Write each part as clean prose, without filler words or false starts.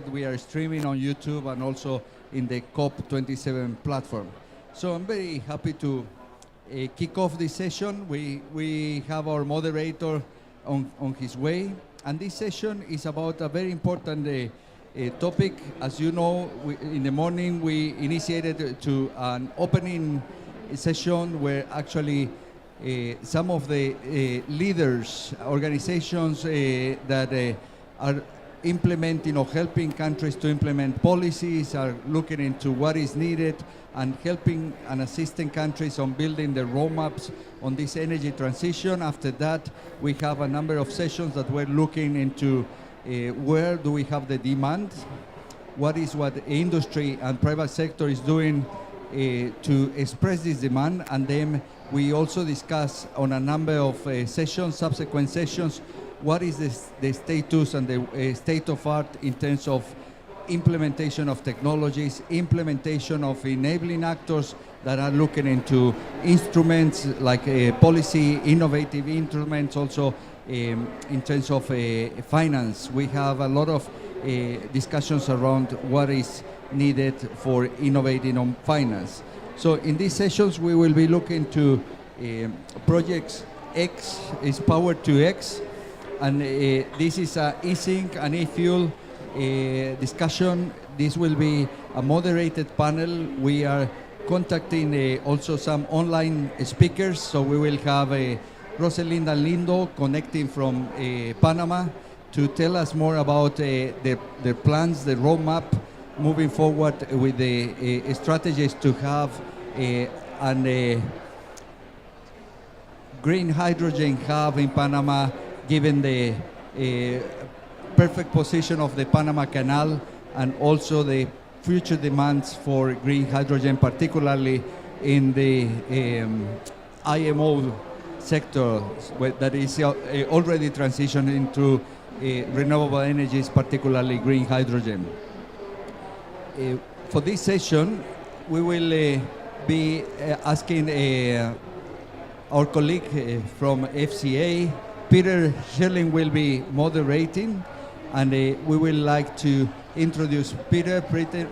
that we are streaming on YouTube and also in the COP27 platform. So I'm very happy to kick off this session. We have our moderator on his way, and this session is about a very important topic. As you know, in the morning we initiated to an opening session where actually some of the leaders, organizations that are implementing or helping countries to implement policies are looking into what is needed and helping and assisting countries on building the roadmaps on this energy transition. After that, we have a number of sessions that we're looking into where do we have the demand, what industry and private sector is doing to express this demand, and then we also discuss on a number of subsequent sessions, what is the status and the state of art in terms of implementation of technologies, implementation of enabling actors that are looking into instruments like policy, innovative instruments, also in terms of finance. We have a lot of discussions around what is needed for innovating on finance. So in these sessions, we will be looking to projects X is Power to X, and this is a e-sync and e-fuel discussion. This will be a moderated panel. We are contacting also some online speakers, so we will have Rosilena and Lindo connecting from Panama to tell us more about their plans, the roadmap, moving forward with the strategies to have a green hydrogen hub in Panama, given the perfect position of the Panama Canal and also the future demands for green hydrogen, particularly in the IMO sector that is already transitioning into renewable energies, particularly green hydrogen. For this session, we will be asking our colleague from FCA, Peter Schilling, will be moderating, and we would like to introduce Peter. Peter,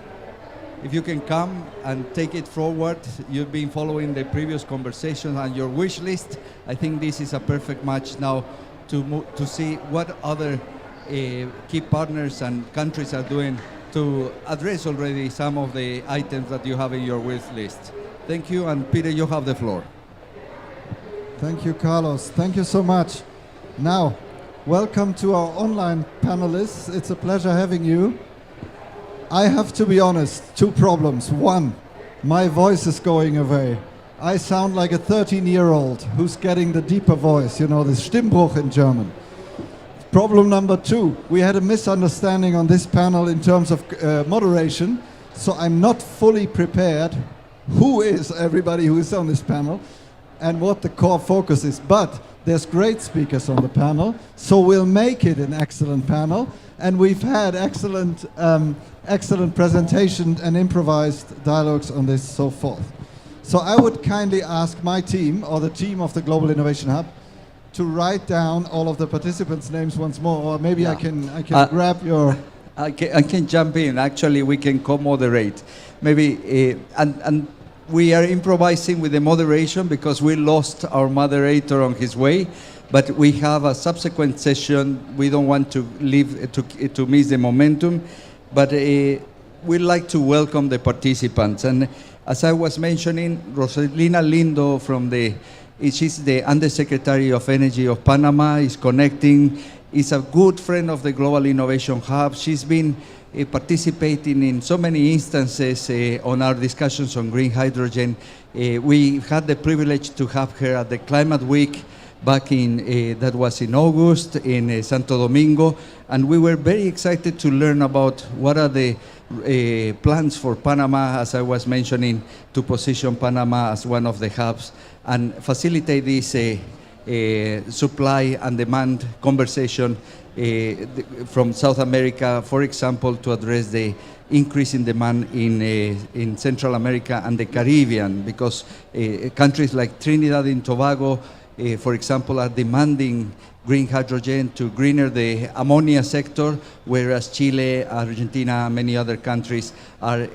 if you can come and take it forward. You've been following the previous conversations and your wish list. I think this is a perfect match now to see what other key partners and countries are doing to address already some of the items that you have in your wish list. Thank you, and Peter, you have the floor. Thank you, Carlos. Thank you so much. Now, welcome to our online panelists. It's a pleasure having you. I have to be honest, two problems. One, my voice is going away. I sound like a 13-year-old who's getting the deeper voice, you know, the Stimmbruch in German. Problem number two, we had a misunderstanding on this panel in terms of moderation, so I'm not fully prepared who is everybody who is on this panel and what the core focus is. But there's great speakers on the panel, so we'll make it an excellent panel. And we've had excellent presentation and improvised dialogues on this so forth. So I would kindly ask my team, or the team of the Global Innovation Hub, to write down all of the participants' names once more, or maybe yeah. I can grab your... I can jump in. Actually, we can co-moderate. Maybe, and we are improvising with the moderation because we lost our moderator on his way, but we have a subsequent session. We don't want to leave to miss the momentum, but we'd like to welcome the participants. And as I was mentioning, Rosilena Lindo she's the Undersecretary of Energy of Panama, is connecting, is a good friend of the Global Innovation Hub. She's been participating in so many instances on our discussions on green hydrogen. We had the privilege to have her at the Climate Week back that was in August in Santo Domingo, and we were very excited to learn about what are the plans for Panama, as I was mentioning, to position Panama as one of the hubs and facilitate this supply and demand conversation from South America, for example, to address the increase in demand in Central America and the Caribbean, because countries like Trinidad and Tobago for example, are demanding green hydrogen to greener the ammonia sector, whereas Chile, Argentina, many other countries are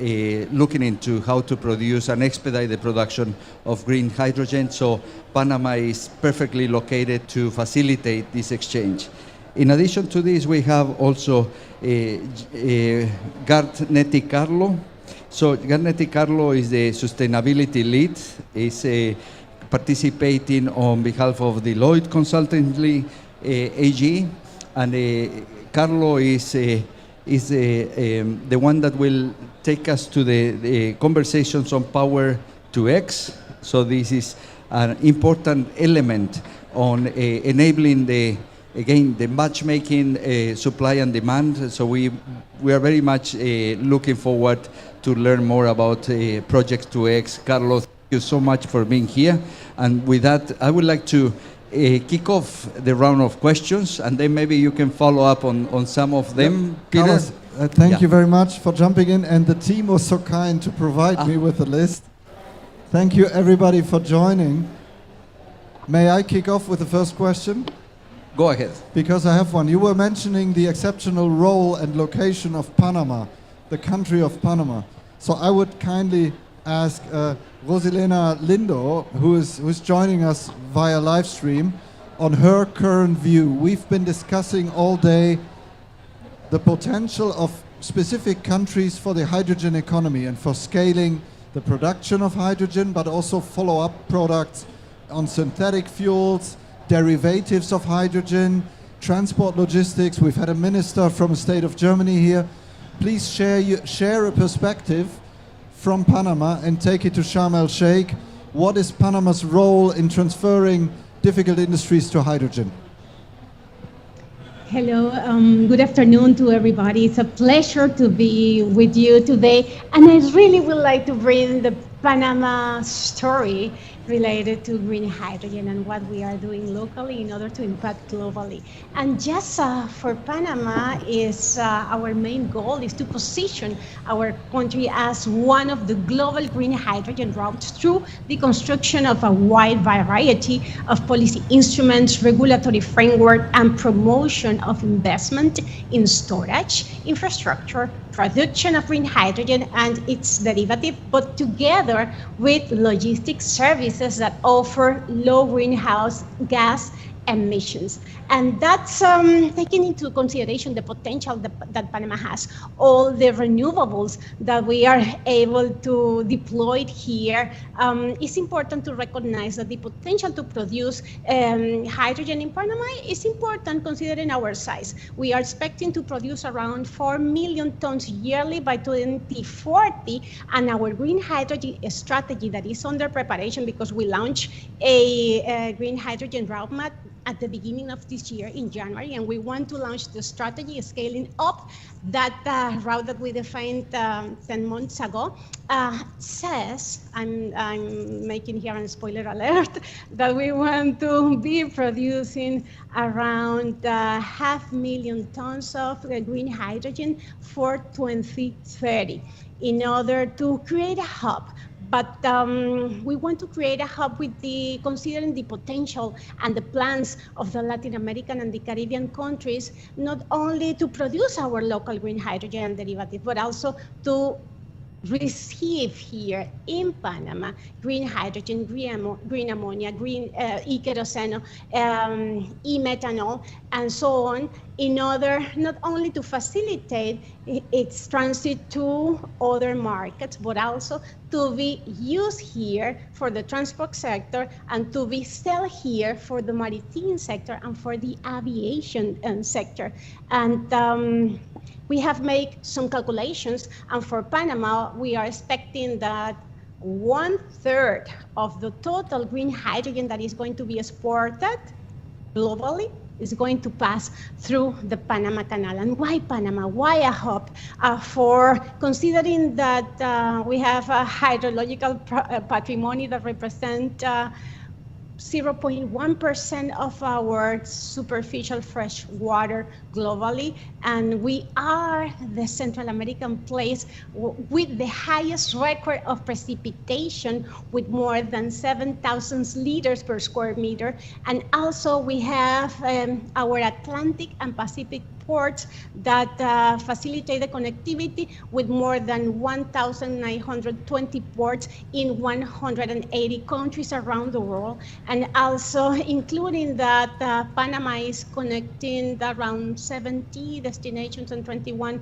looking into how to produce and expedite the production of green hydrogen. So Panama is perfectly located to facilitate this exchange. In addition to this, we have also Giardinetti Carlo. So Giardinetti Carlo is the sustainability lead. Is participating on behalf of Deloitte Consultancy AG, and Carlo is the one that will take us to the conversations on Power to X. So this is an important element on enabling the matchmaking, supply and demand. So we are very much looking forward to learn more about Project 2X. Carlos, thank you so much for being here. And with that, I would like to kick off the round of questions, and then maybe you can follow up on some of them. Peter? Carlos, thank you very much for jumping in, and the team was so kind to provide me with the list. Thank you everybody for joining. May I kick off with the first question? Go ahead. Because I have one. You were mentioning the exceptional role and location of Panama, the country of Panama. So I would kindly ask Rosilena Lindo, who is joining us via live stream, on her current view. We've been discussing all day the potential of specific countries for the hydrogen economy and for scaling the production of hydrogen, but also follow-up products on synthetic fuels, derivatives of hydrogen, transport logistics. We've had a minister from the state of Germany here. Please share a perspective from Panama and take it to Sharm el-Sheikh. What is Panama's role in transferring difficult industries to hydrogen? Hello, good afternoon to everybody. It's a pleasure to be with you today. And I really would like to bring the Panama story related to green hydrogen and what we are doing locally in order to impact globally. And just for Panama, is our main goal is to position our country as one of the global green hydrogen routes through the construction of a wide variety of policy instruments, regulatory framework, and promotion of investment in storage, infrastructure, production of green hydrogen and its derivative, but together with logistics services that offer low greenhouse gas emissions. And that's taking into consideration the potential that Panama has, all the renewables that we are able to deploy here. It's important to recognize that the potential to produce hydrogen in Panama is important considering our size. We are expecting to produce around 4 million tons yearly by 2040, and our green hydrogen strategy that is under preparation, because we launched a green hydrogen roadmap at the beginning of this year in January, and we want to launch the strategy scaling up that route that we defined 10 months ago. Says, I'm making here a spoiler alert, that we want to be producing around 500,000 tons of green hydrogen for 2030 in order to create a hub. But we want to create a hub with considering the potential and the plans of the Latin American and the Caribbean countries, not only to produce our local green hydrogen and derivative, but also to receive here in Panama green hydrogen, green ammonia, green e-kerosene, e-methanol, and so on, in order not only to facilitate its transit to other markets, but also to be used here for the transport sector and to be sold here for the maritime sector and for the aviation sector. And we have made some calculations, and for Panama, we are expecting that 1/3 of the total green hydrogen that is going to be exported globally is going to pass through the Panama Canal. And why Panama? Why a hub? For considering that we have a hydrological patrimony that represent 0.1% of our superficial fresh water globally, and we are the Central American place with the highest record of precipitation, with more than 7,000 liters per square meter. And also we have our Atlantic and Pacific ports that facilitate the connectivity, with more than 1,920 ports in 180 countries around the world. And also including that Panama is connecting around 70 destinations and 31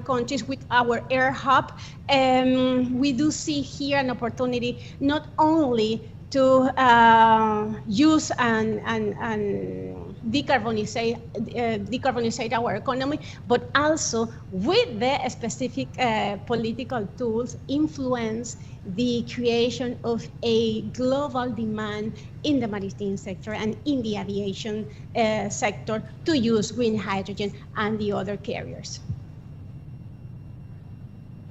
countries with our air hub. We do see here an opportunity not only to use and decarbonize our economy, but also with the specific political tools influence the creation of a global demand in the maritime sector and in the aviation sector to use green hydrogen and the other carriers.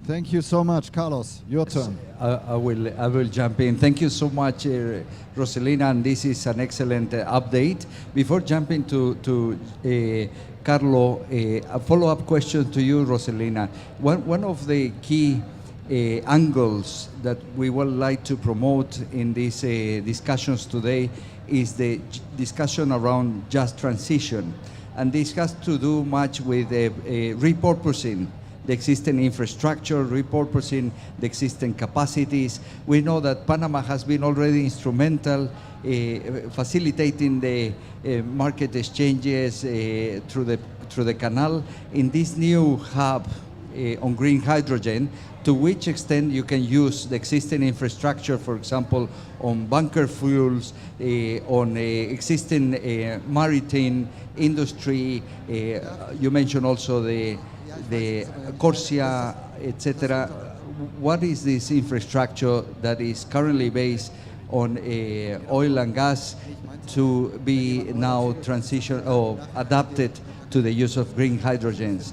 Thank you so much, Carlos. Your turn. I will jump in. Thank you so much, Rosilena, and this is an excellent update. Before jumping to Carlo, a follow-up question to you, Rosilena. One of the key angles that we would like to promote in these discussions today is the discussion around just transition, and this has to do much with repurposing the existing infrastructure, repurposing the existing capacities. We know that Panama has been already instrumental facilitating the market exchanges through the canal. In this new hub on green hydrogen, to which extent you can use the existing infrastructure, for example, on bunker fuels, on existing maritime industry. You mentioned also the Corsia, etc. What is this infrastructure that is currently based on oil and gas to be now transition or adapted to the use of green hydrogens?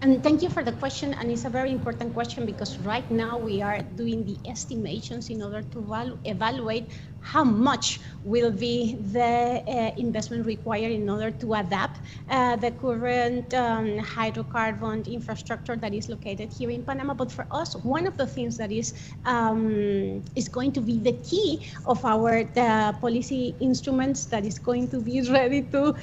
And thank you for the question, and it's a very important question because right now we are doing the estimations in order to evaluate how much will be the investment required in order to adapt the current hydrocarbon infrastructure that is located here in Panama. But for us, one of the things that is going to be the key of our policy instruments that is going to be ready to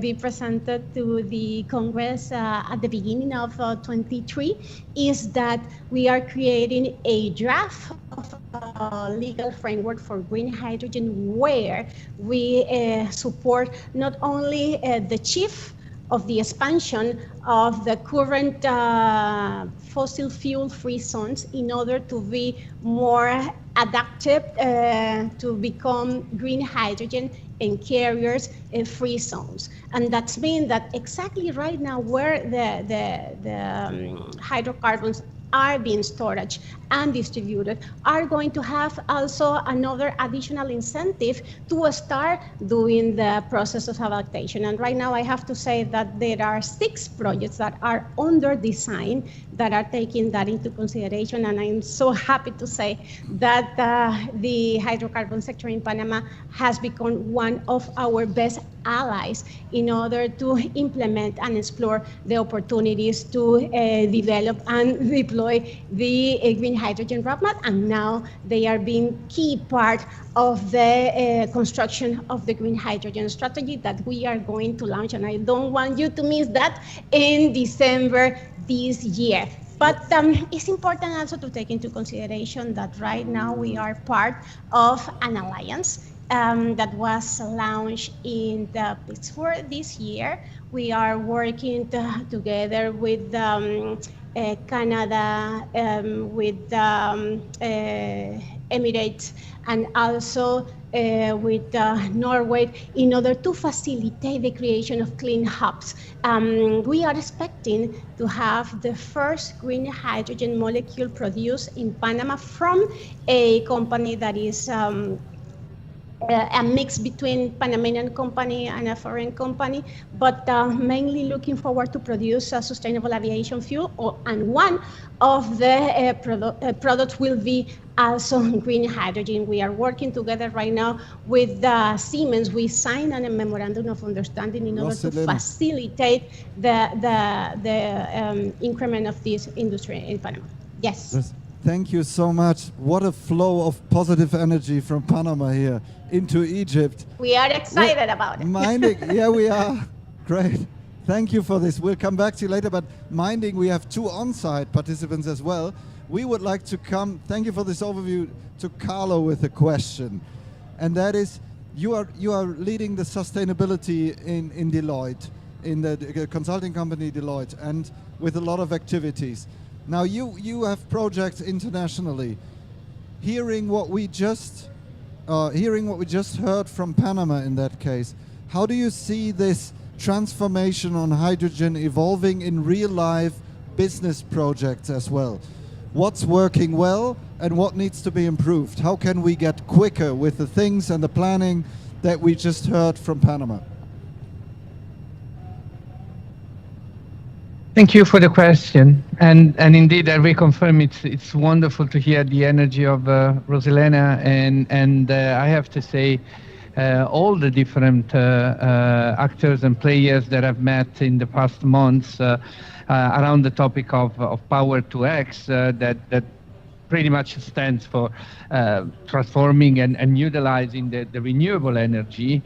be presented to the Congress at the beginning of 23 is that we are creating a draft of a legal framework for green hydrogen where we support not only the chief of the expansion of the current fossil fuel free zones in order to be more adaptive to become green hydrogen and carriers in free zones. And that's mean that exactly right now where the hydrocarbons are being stored and distributed are going to have also another additional incentive to start doing the process of adaptation. And right now I have to say that there are 6 projects that are under design that are taking that into consideration. And I'm so happy to say that the hydrocarbon sector in Panama has become one of our best allies in order to implement and explore the opportunities to develop and deploy the green hydrogen roadmap, and now they are being key part of the construction of the green hydrogen strategy that we are going to launch, and I don't want you to miss that in December this year. But it's important also to take into consideration that right now we are part of an alliance that was launched in Pittsburgh this year. We are working together with Canada, with Emirates, and also with Norway in order to facilitate the creation of clean hubs. We are expecting to have the first green hydrogen molecule produced in Panama from a company that is a mix between Panamanian company and a foreign company, but mainly looking forward to produce a sustainable aviation fuel, and one of the products will be also green hydrogen. We are working together right now with Siemens. We signed a memorandum of understanding in order to facilitate the increment of this industry in Panama. Yes. Thank you so much. What a flow of positive energy from Panama here into Egypt. We are excited about it. Minding, yeah, we are. Great. Thank you for this. We'll come back to you later, but minding, we have 2 on-site participants as well. We would like to come, thank you for this overview, to Carlo with a question. And that is, you are leading the sustainability in Deloitte, in the consulting company Deloitte, and with a lot of activities. Now you have projects internationally. Hearing what we just heard from Panama in that case, how do you see this transformation on hydrogen evolving in real life business projects as well? What's working well and what needs to be improved? How can we get quicker with the things and the planning that we just heard from Panama? Thank you for the question, and indeed I reconfirm it's wonderful to hear the energy of Rosilena, and I have to say all the different actors and players that I've met in the past months around the topic of Power to X that pretty much stands for transforming and utilizing the renewable energy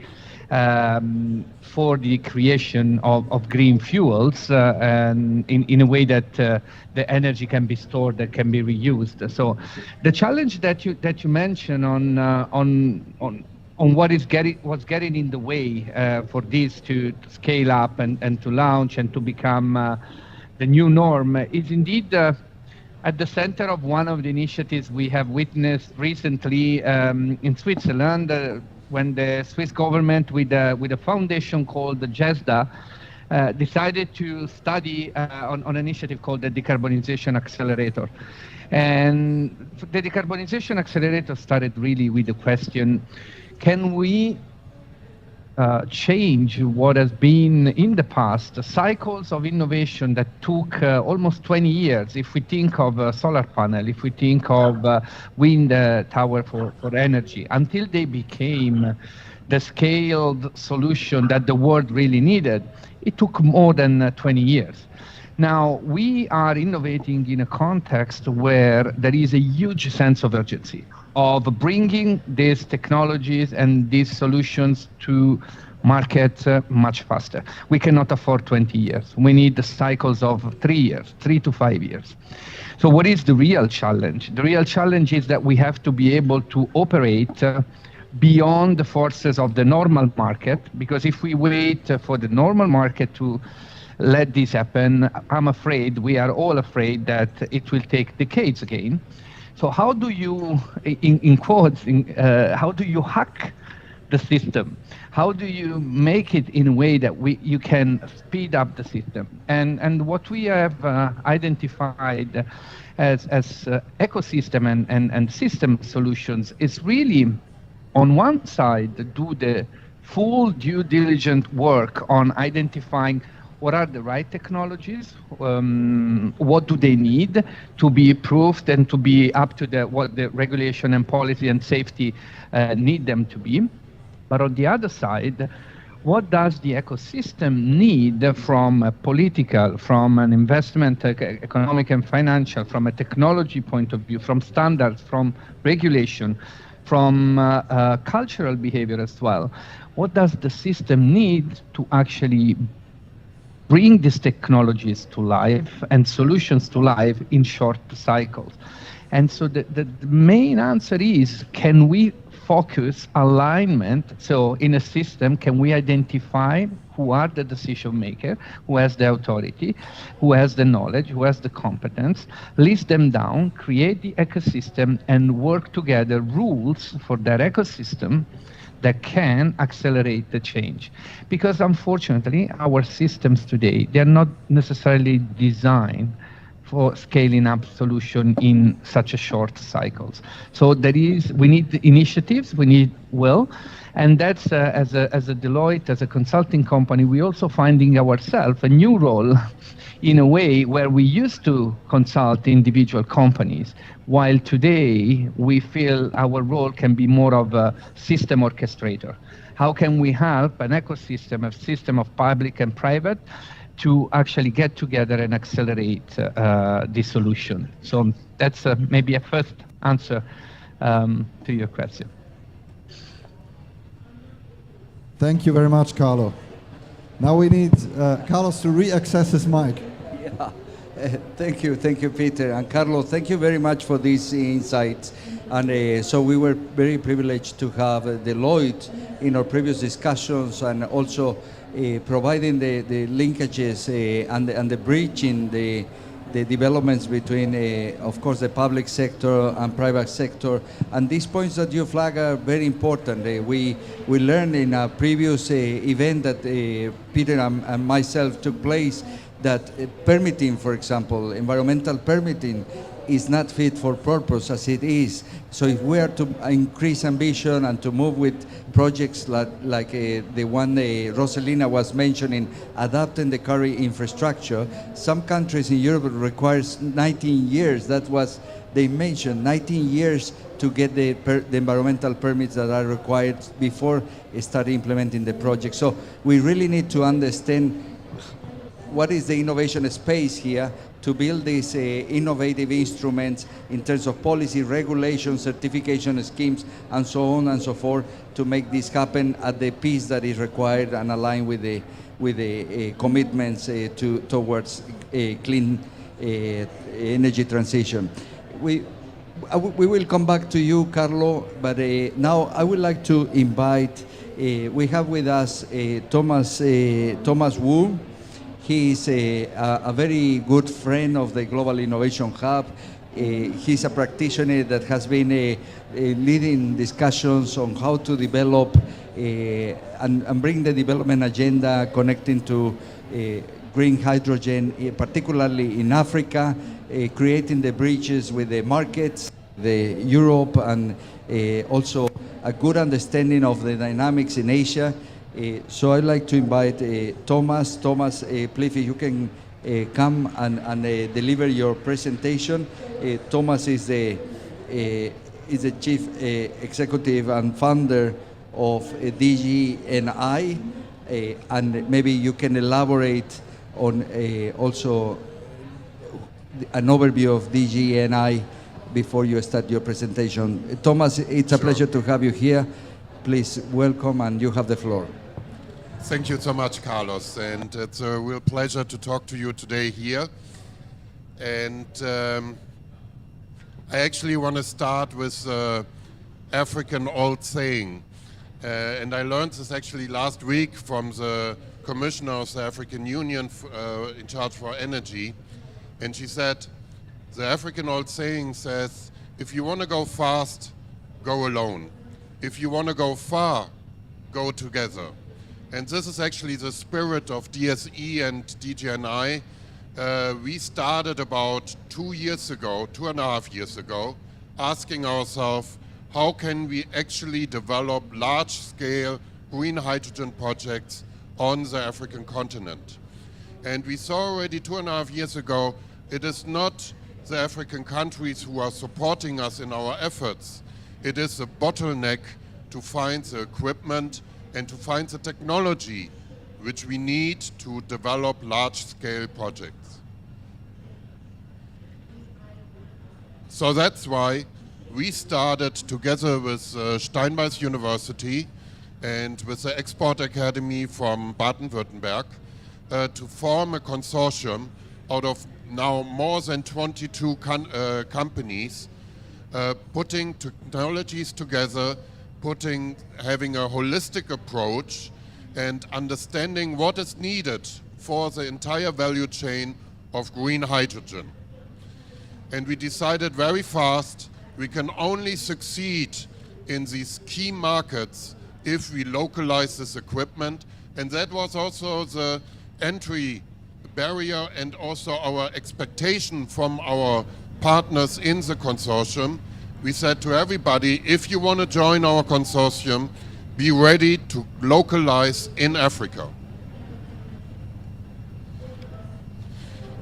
for the creation of green fuels and in a way that the energy can be stored, that can be reused. So the challenge that you mentioned on what's getting in the way for this to scale up and to launch and to become the new norm is indeed at the center of one of the initiatives we have witnessed recently in Switzerland, when the Swiss government with a foundation called the GESDA decided to study on an initiative called the Decarbonization Accelerator. And the Decarbonization Accelerator started really with the question, can we change what has been in the past cycles of innovation that took almost 20 years? If we think of a solar panel, if we think of wind tower for energy, until they became the scaled solution that the world really needed, it took more than 20 years. Now, we are innovating in a context where there is a huge sense of urgency of bringing these technologies and these solutions to market much faster. We cannot afford 20 years. We need the cycles of 3 years, 3 to 5 years. So what is the real challenge? The real challenge is that we have to be able to operate beyond the forces of the normal market, because if we wait for the normal market to let this happen, I'm afraid, we are all afraid that it will take decades again. So how do you, in quotes, how do you hack the system? How do you make it in a way that you can speed up the system? And what we have identified as ecosystem and system solutions is really, on one side, do the full due diligent work on identifying what are the right technologies, what do they need to be approved and to be up to what the regulation and policy and safety need them to be. But on the other side, what does the ecosystem need from a political, from an investment, economic and financial, from a technology point of view, from standards, from regulation, from cultural behavior as well? What does the system need to actually bring these technologies to life and solutions to life in short cycles? And so the main answer is, can we focus alignment? So in a system, can we identify who are the decision maker, who has the authority, who has the knowledge, who has the competence, list them down, create the ecosystem, and work together rules for that ecosystem that can accelerate the change? Because unfortunately, our systems today, they're not necessarily designed for scaling up solution in such a short cycles. So we need initiatives, we need will, and that's as a Deloitte, as a consulting company, we also finding ourselves a new role in a way where we used to consult individual companies, while today we feel our role can be more of a system orchestrator. How can we help an ecosystem, a system of public and private, to actually get together and accelerate the solution? So that's maybe a first answer to your question. Thank you very much, Carlo. Now we need Carlos to re-access his mic. Yeah. Thank you, Peter. And Carlo, thank you very much for these insights. And so we were very privileged to have Deloitte in our previous discussions, and also providing the linkages and the bridge in the developments between, of course, the public sector and private sector. And these points that you flag are very important. We learned in a previous event that Peter and myself took place that permitting, for example, environmental permitting, is not fit for purpose as it is. So if we are to increase ambition and to move with projects like the one Rosilena was mentioning, adapting the current infrastructure, some countries in Europe requires 19 years. That was, they mentioned 19 years to get the environmental permits that are required before start implementing the project. So we really need to understand what is the innovation space here to build these innovative instruments in terms of policy, regulation, certification schemes, and so on and so forth, to make this happen at the pace that is required and aligned with the commitments towards a clean energy transition. We will come back to you, Carlo, but now I would like to invite, we have with us Thomas Wu. He is a very good friend of the Global Innovation Hub. He's a practitioner that has been leading discussions on how to develop and bring the development agenda connecting to green hydrogen, particularly in Africa, creating the bridges with the markets, the Europe, and also a good understanding of the dynamics in Asia. So I'd like to invite Thomas. Thomas, please, if you can come and deliver your presentation. Thomas is the chief executive and founder of DG&I, and maybe you can elaborate on also an overview of DG&I before you start your presentation. Thomas, it's a pleasure to have you here. Please welcome, and you have the floor. Thank you so much, Carlos, and it's a real pleasure to talk to you today here. And I actually want to start with African old saying, and I learned this actually last week from the Commissioner of the African Union in charge for energy, and she said, the African old saying says, if you want to go fast, go alone. If you want to go far, go together. And this is actually the spirit of DSE and DG&I. We started about 2.5 years ago, asking ourselves, how can we actually develop large-scale green hydrogen projects on the African continent? And we saw already 2.5 years ago, it is not the African countries who are supporting us in our efforts. It is a bottleneck to find the equipment and to find the technology which we need to develop large-scale projects. So that's why we started together with Steinbeis University and with the Export Academy from Baden-Württemberg to form a consortium out of now more than 22 companies, putting technologies together, having a holistic approach and understanding what is needed for the entire value chain of green hydrogen. And we decided very fast we can only succeed in these key markets if we localize this equipment, and that was also the entry barrier and also our expectation from our partners in the consortium, we said to everybody, if you want to join our consortium, be ready to localize in Africa.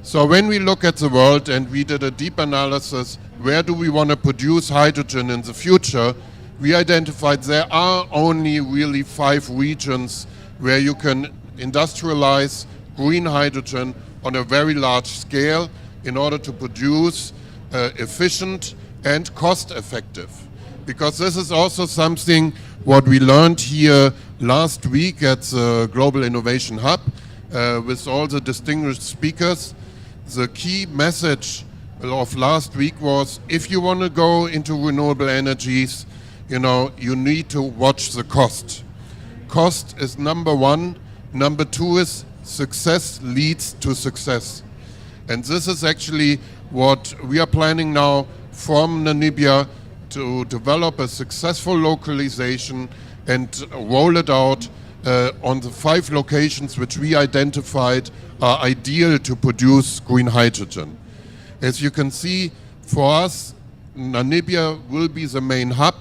So when we look at the world and we did a deep analysis, where do we want to produce hydrogen in the future, we identified there are only really 5 regions where you can industrialize green hydrogen on a very large scale in order to produce efficient and cost effective. Because this is also something what we learned here last week at the Global Innovation Hub with all the distinguished speakers. The key message of last week was, if you want to go into renewable energies, you know, you need to watch the cost. Cost is number 1. Number 2 is success leads to success. And this is actually what we are planning now from Namibia, to develop a successful localization and roll it out on the 5 locations which we identified are ideal to produce green hydrogen. As you can see, for us, Namibia will be the main hub,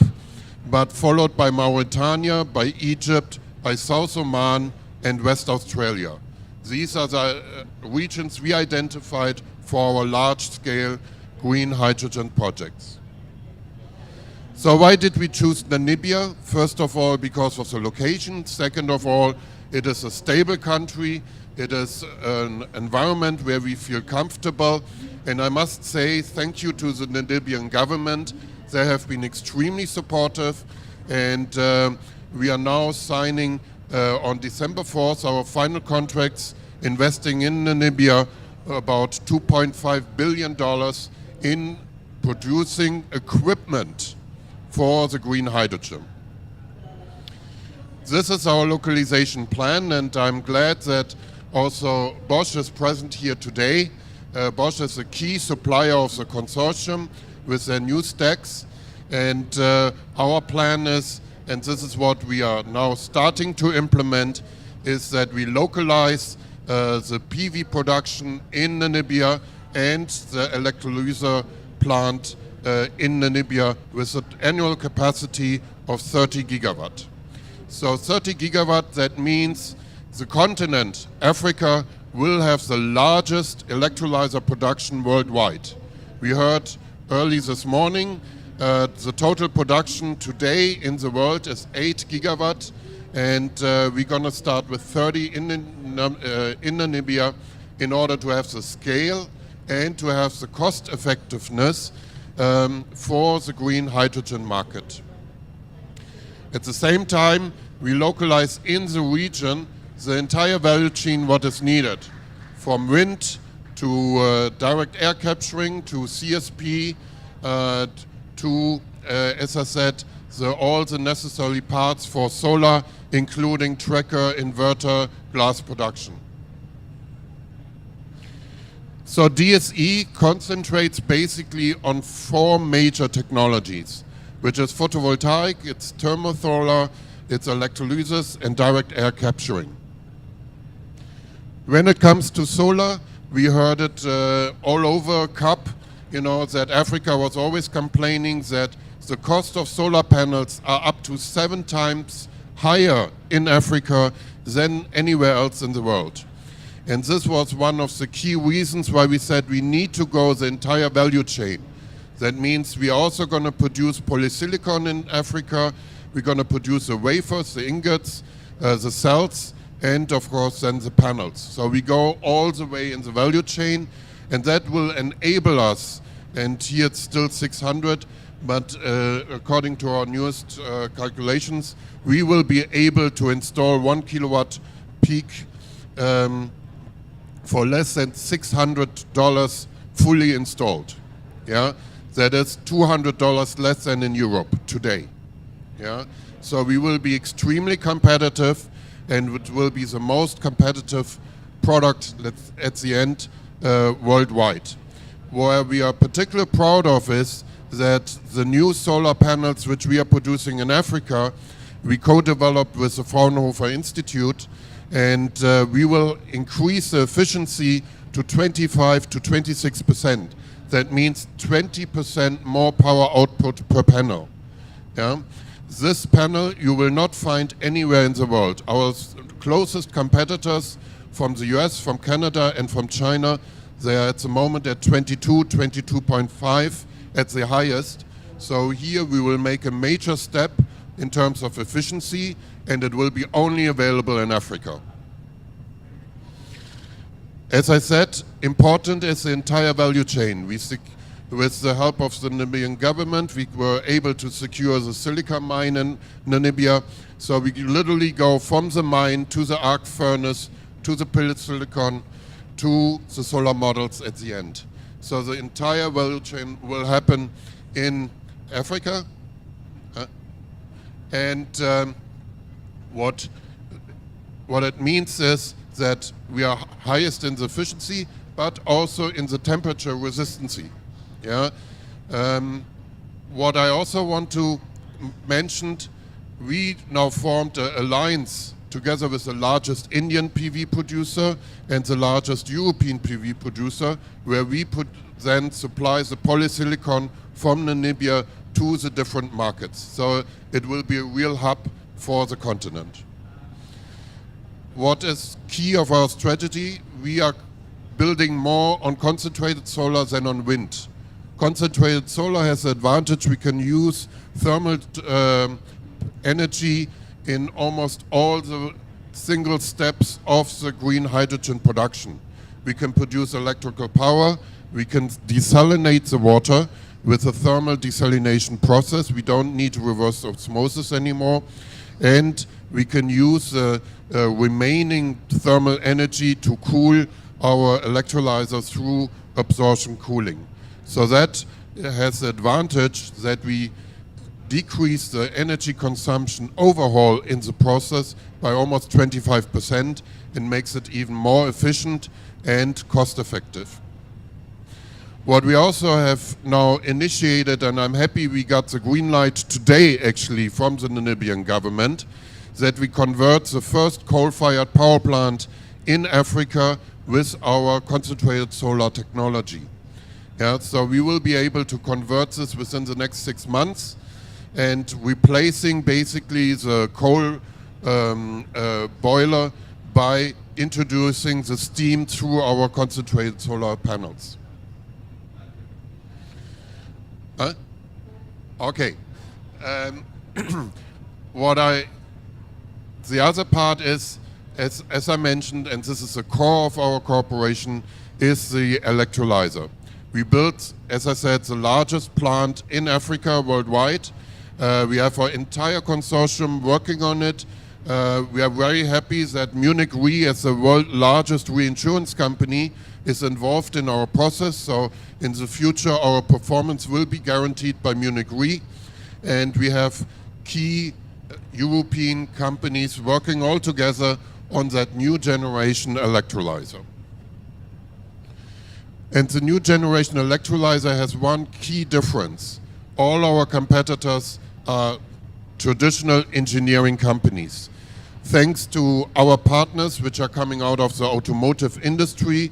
but followed by Mauritania, by Egypt, by South Oman and West Australia. These are the regions we identified for our large-scale green hydrogen projects. So why did we choose Namibia? First of all, because of the location. Second of all, it is a stable country. It is an environment where we feel comfortable. And I must say thank you to the Namibian government. They have been extremely supportive. And we are now signing on December 4th our final contracts, investing in Namibia about $2.5 billion in producing equipment for the green hydrogen. This is our localization plan, and I'm glad that also Bosch is present here today. Bosch is a key supplier of the consortium with their new stacks, and our plan is, and this is what we are now starting to implement, is that we localize the PV production in Namibia and the electrolyzer plant in Namibia with an annual capacity of 30 gigawatt. So 30 gigawatt, that means the continent, Africa, will have the largest electrolyzer production worldwide. We heard early this morning, the total production today in the world is 8 gigawatt, and we're going to start with 30 in Namibia in order to have the scale and to have the cost effectiveness for the green hydrogen market. At the same time, we localize in the region the entire value chain what is needed, from wind to direct air capturing to CSP to, as I said, all the necessary parts for solar, including tracker, inverter, glass production. So DSE concentrates basically on 4 major technologies, which is photovoltaic, it's thermosolar, it's electrolysis, and direct air capturing. When it comes to solar, we heard it all over COP, you know, that Africa was always complaining that the cost of solar panels are up to 7 times higher in Africa than anywhere else in the world. And this was one of the key reasons why we said we need to go the entire value chain. That means we are also going to produce polysilicon in Africa, we're going to produce the wafers, the ingots, the cells, and of course then the panels. So we go all the way in the value chain, and that will enable us, and here it's still 600, but according to our newest calculations, we will be able to install 1 kilowatt peak for less than $600 fully installed. Yeah, that is $200 less than in Europe today. Yeah, so we will be extremely competitive, and it will be the most competitive product at the end worldwide. Where we are particularly proud of is that the new solar panels which we are producing in Africa, we co-developed with the Fraunhofer Institute, and we will increase the efficiency to 25 to 26%. That means 20% more power output per panel. Yeah? This panel you will not find anywhere in the world. Our closest competitors from the US, from Canada, and from China, they are at the moment at 22, 22.5 at the highest. So here we will make a major step in terms of efficiency, and it will be only available in Africa. As I said, important is the entire value chain. With the help of the Namibian government, we were able to secure the silica mine in Namibia. So we literally go from the mine to the arc furnace, to the pellet silicon, to the solar models at the end. So the entire value chain will happen in Africa. What it means is that we are highest in the efficiency, but also in the temperature resistancy. Yeah. What I also want to mention, we now formed an alliance together with the largest Indian PV producer and the largest European PV producer, where we then supply the polysilicon from Namibia to the different markets. So it will be a real hub for the continent. What is key of our strategy? We are building more on concentrated solar than on wind. Concentrated solar has the advantage we can use thermal energy in almost all the single steps of the green hydrogen production. We can produce electrical power, we can desalinate the water with a thermal desalination process. We don't need reverse osmosis anymore. And we can use the remaining thermal energy to cool our electrolyzer through absorption cooling. So that has the advantage that we decrease the energy consumption overall in the process by almost 25% and makes it even more efficient and cost effective. What we also have now initiated, and I'm happy we got the green light today actually from the Namibian government, that we convert the first coal-fired power plant in Africa with our concentrated solar technology. Yeah, so we will be able to convert this within the next 6 months and replacing basically the coal boiler by introducing the steam through our concentrated solar panels. Okay. The other part is, as I mentioned, and this is the core of our corporation, is the electrolyzer. We built, as I said, the largest plant in Africa worldwide. We have our entire consortium working on it. We are very happy that Munich Re, as the world's largest reinsurance company, is involved in our process. So in the future, our performance will be guaranteed by Munich Re. And we have key European companies working all together on that new generation electrolyzer. And the new generation electrolyzer has one key difference. All our competitors are traditional engineering companies. Thanks to our partners, which are coming out of the automotive industry,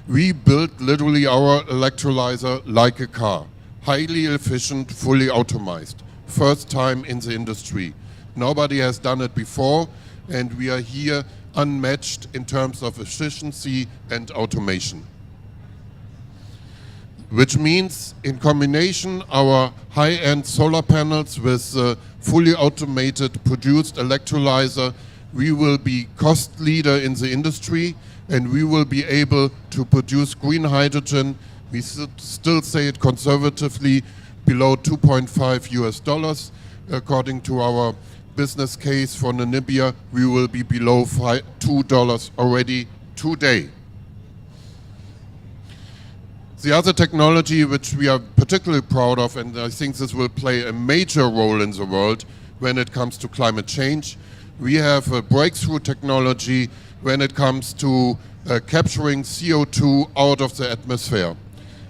we built literally our electrolyzer like a car. Highly efficient, fully automized. First time in the industry. Nobody has done it before, and we are here unmatched in terms of efficiency and automation. Which means, in combination, our high-end solar panels with fully automated produced electrolyzer, we will be cost leader in the industry, and we will be able to produce green hydrogen. We still say it conservatively below $2.5. According to our business case for Namibia, we will be below $2 already today. The other technology which we are particularly proud of, and I think this will play a major role in the world when it comes to climate change, we have a breakthrough technology when it comes to capturing CO2 out of the atmosphere.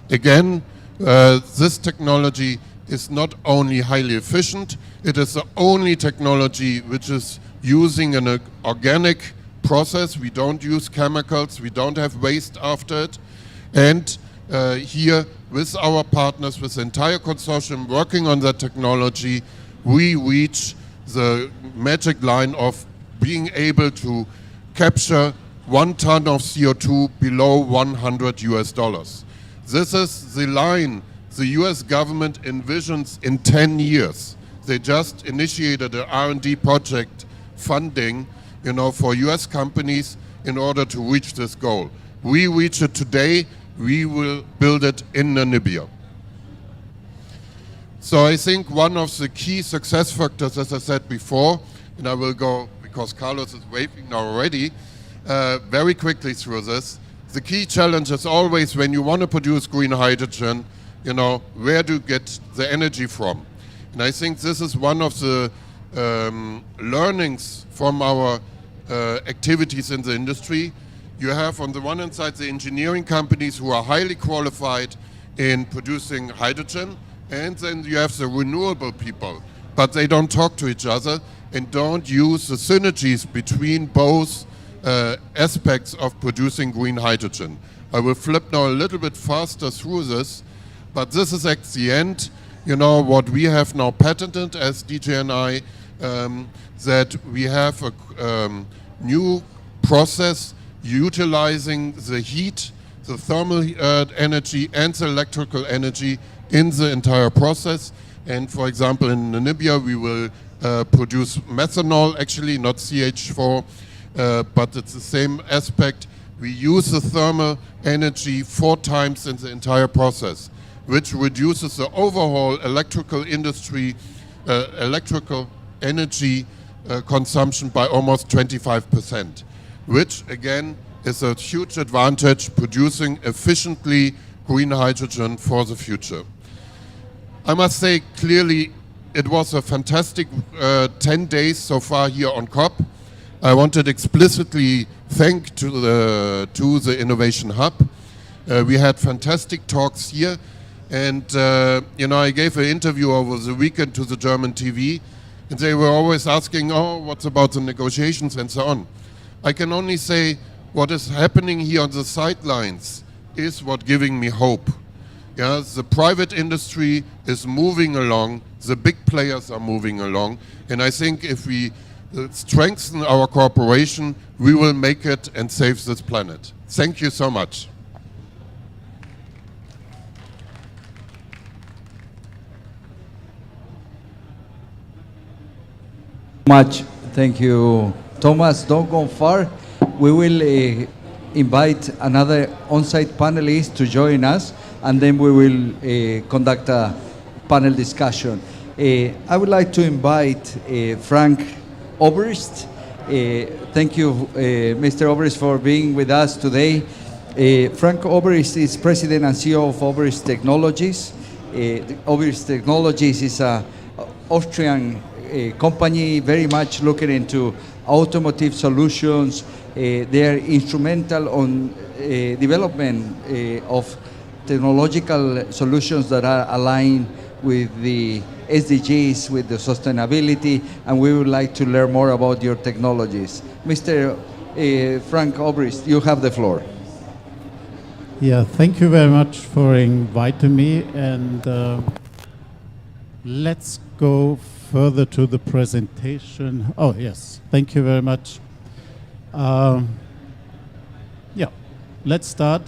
Again, this technology is not only highly efficient, it is the only technology which is using an organic process, we don't use chemicals, we don't have waste after it. And here, with our partners, with the entire consortium working on that technology, we reach the magic line of being able to capture 1 ton of CO2 below $100. This is the line the US government envisions in 10 years. They just initiated an R&D project funding, for US companies in order to reach this goal. We reach it today, we will build it in Namibia. So I think one of the key success factors, as I said before, and I will go, because Carlos is waving now already, very quickly through this. The key challenge is always when you want to produce green hydrogen, where do you get the energy from? And I think this is one of the learnings from our activities in the industry. You have on the one hand side the engineering companies who are highly qualified in producing hydrogen, and then you have the renewable people, but they don't talk to each other and don't use the synergies between both aspects of producing green hydrogen. I will flip now a little bit faster through this, but this is at the end, what we have now patented as DJ and I, that we have a new process utilizing the heat, the thermal energy and the electrical energy in the entire process. And for example, in Namibia, we will produce methanol, actually not CH4, but it's the same aspect. We use the thermal energy 4 times in the entire process, which reduces the overall electrical industry, electrical energy consumption by almost 25%, which again is a huge advantage producing efficiently green hydrogen for the future. I must say clearly it was a fantastic 10 days so far here on COP. I wanted explicitly thank to the Innovation Hub. We had fantastic talks here, and I gave an interview over the weekend to the German TV, and they were always asking, what's about the negotiations and so on. I can only say what is happening here on the sidelines is what giving me hope. Yeah, the private industry is moving along, the big players are moving along, and I think if we strengthen our cooperation, we will make it and save this planet. Thank you so much. Thank you, Thomas. Don't go far. We will invite another on-site panelist to join us, and then we will conduct a panel discussion. I would like to invite Frank Obrist. Thank you, Mr. Obrist, for being with us today. Frank Obrist is President and CEO of Obrist Technologies. Obrist Technologies is an Austrian company very much looking into automotive solutions. They are instrumental on development of technological solutions that are aligned with the SDGs, with the sustainability, and we would like to learn more about your technologies. Mr. Frank Obrist, you have the floor. Yeah, thank you very much for inviting me, and let's go further to the presentation. Oh, yes, thank you very much. Yeah, let's start.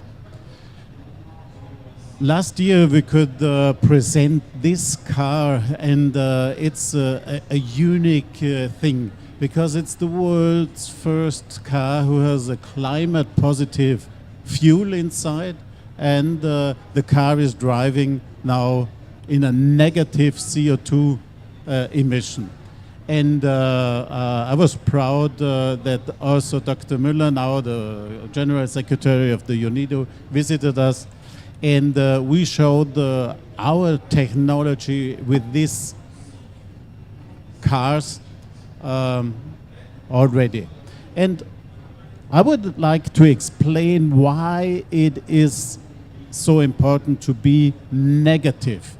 Last year we could present this car, and it's a unique thing because it's the world's first car who has a climate positive fuel inside, and the car is driving now in a negative CO2 emission. And I was proud that also Dr. Müller, now the General Secretary of the UNIDO, visited us, and we showed our technology with these cars already. And I would like to explain why it is so important to be negative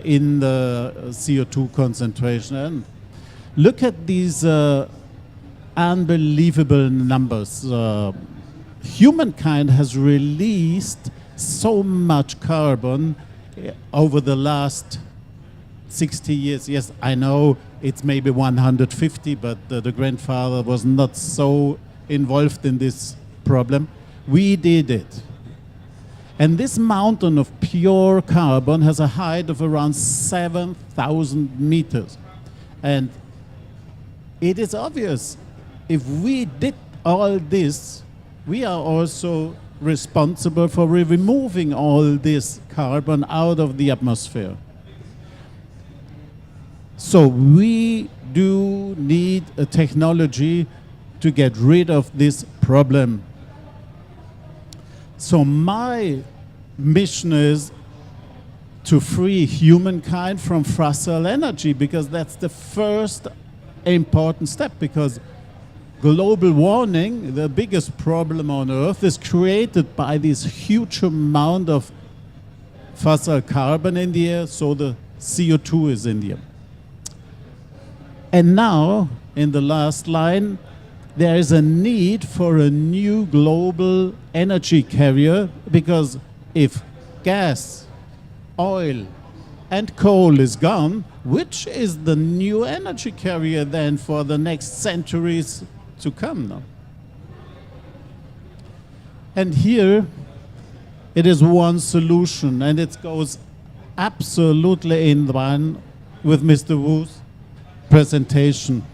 in the CO2 concentration. And look at these unbelievable numbers. Humankind has released so much carbon over the last 60 years. Yes, I know it's maybe 150, but the grandfather was not so involved in this problem. We did it. And this mountain of pure carbon has a height of around 7,000 meters. And it is obvious, if we did all this, we are also responsible for removing all this carbon out of the atmosphere. So we do need a technology to get rid of this problem. So my mission is to free humankind from fossil energy, because that's the first important step, because global warming, the biggest problem on Earth, is created by this huge amount of fossil carbon in the air, so the CO2 is in the air. And now, in the last line, there is a need for a new global energy carrier, because if gas, oil, and coal is gone, which is the new energy carrier then for the next centuries to come now? And here it is one solution, and it goes absolutely in line with Mr. Wu's presentation.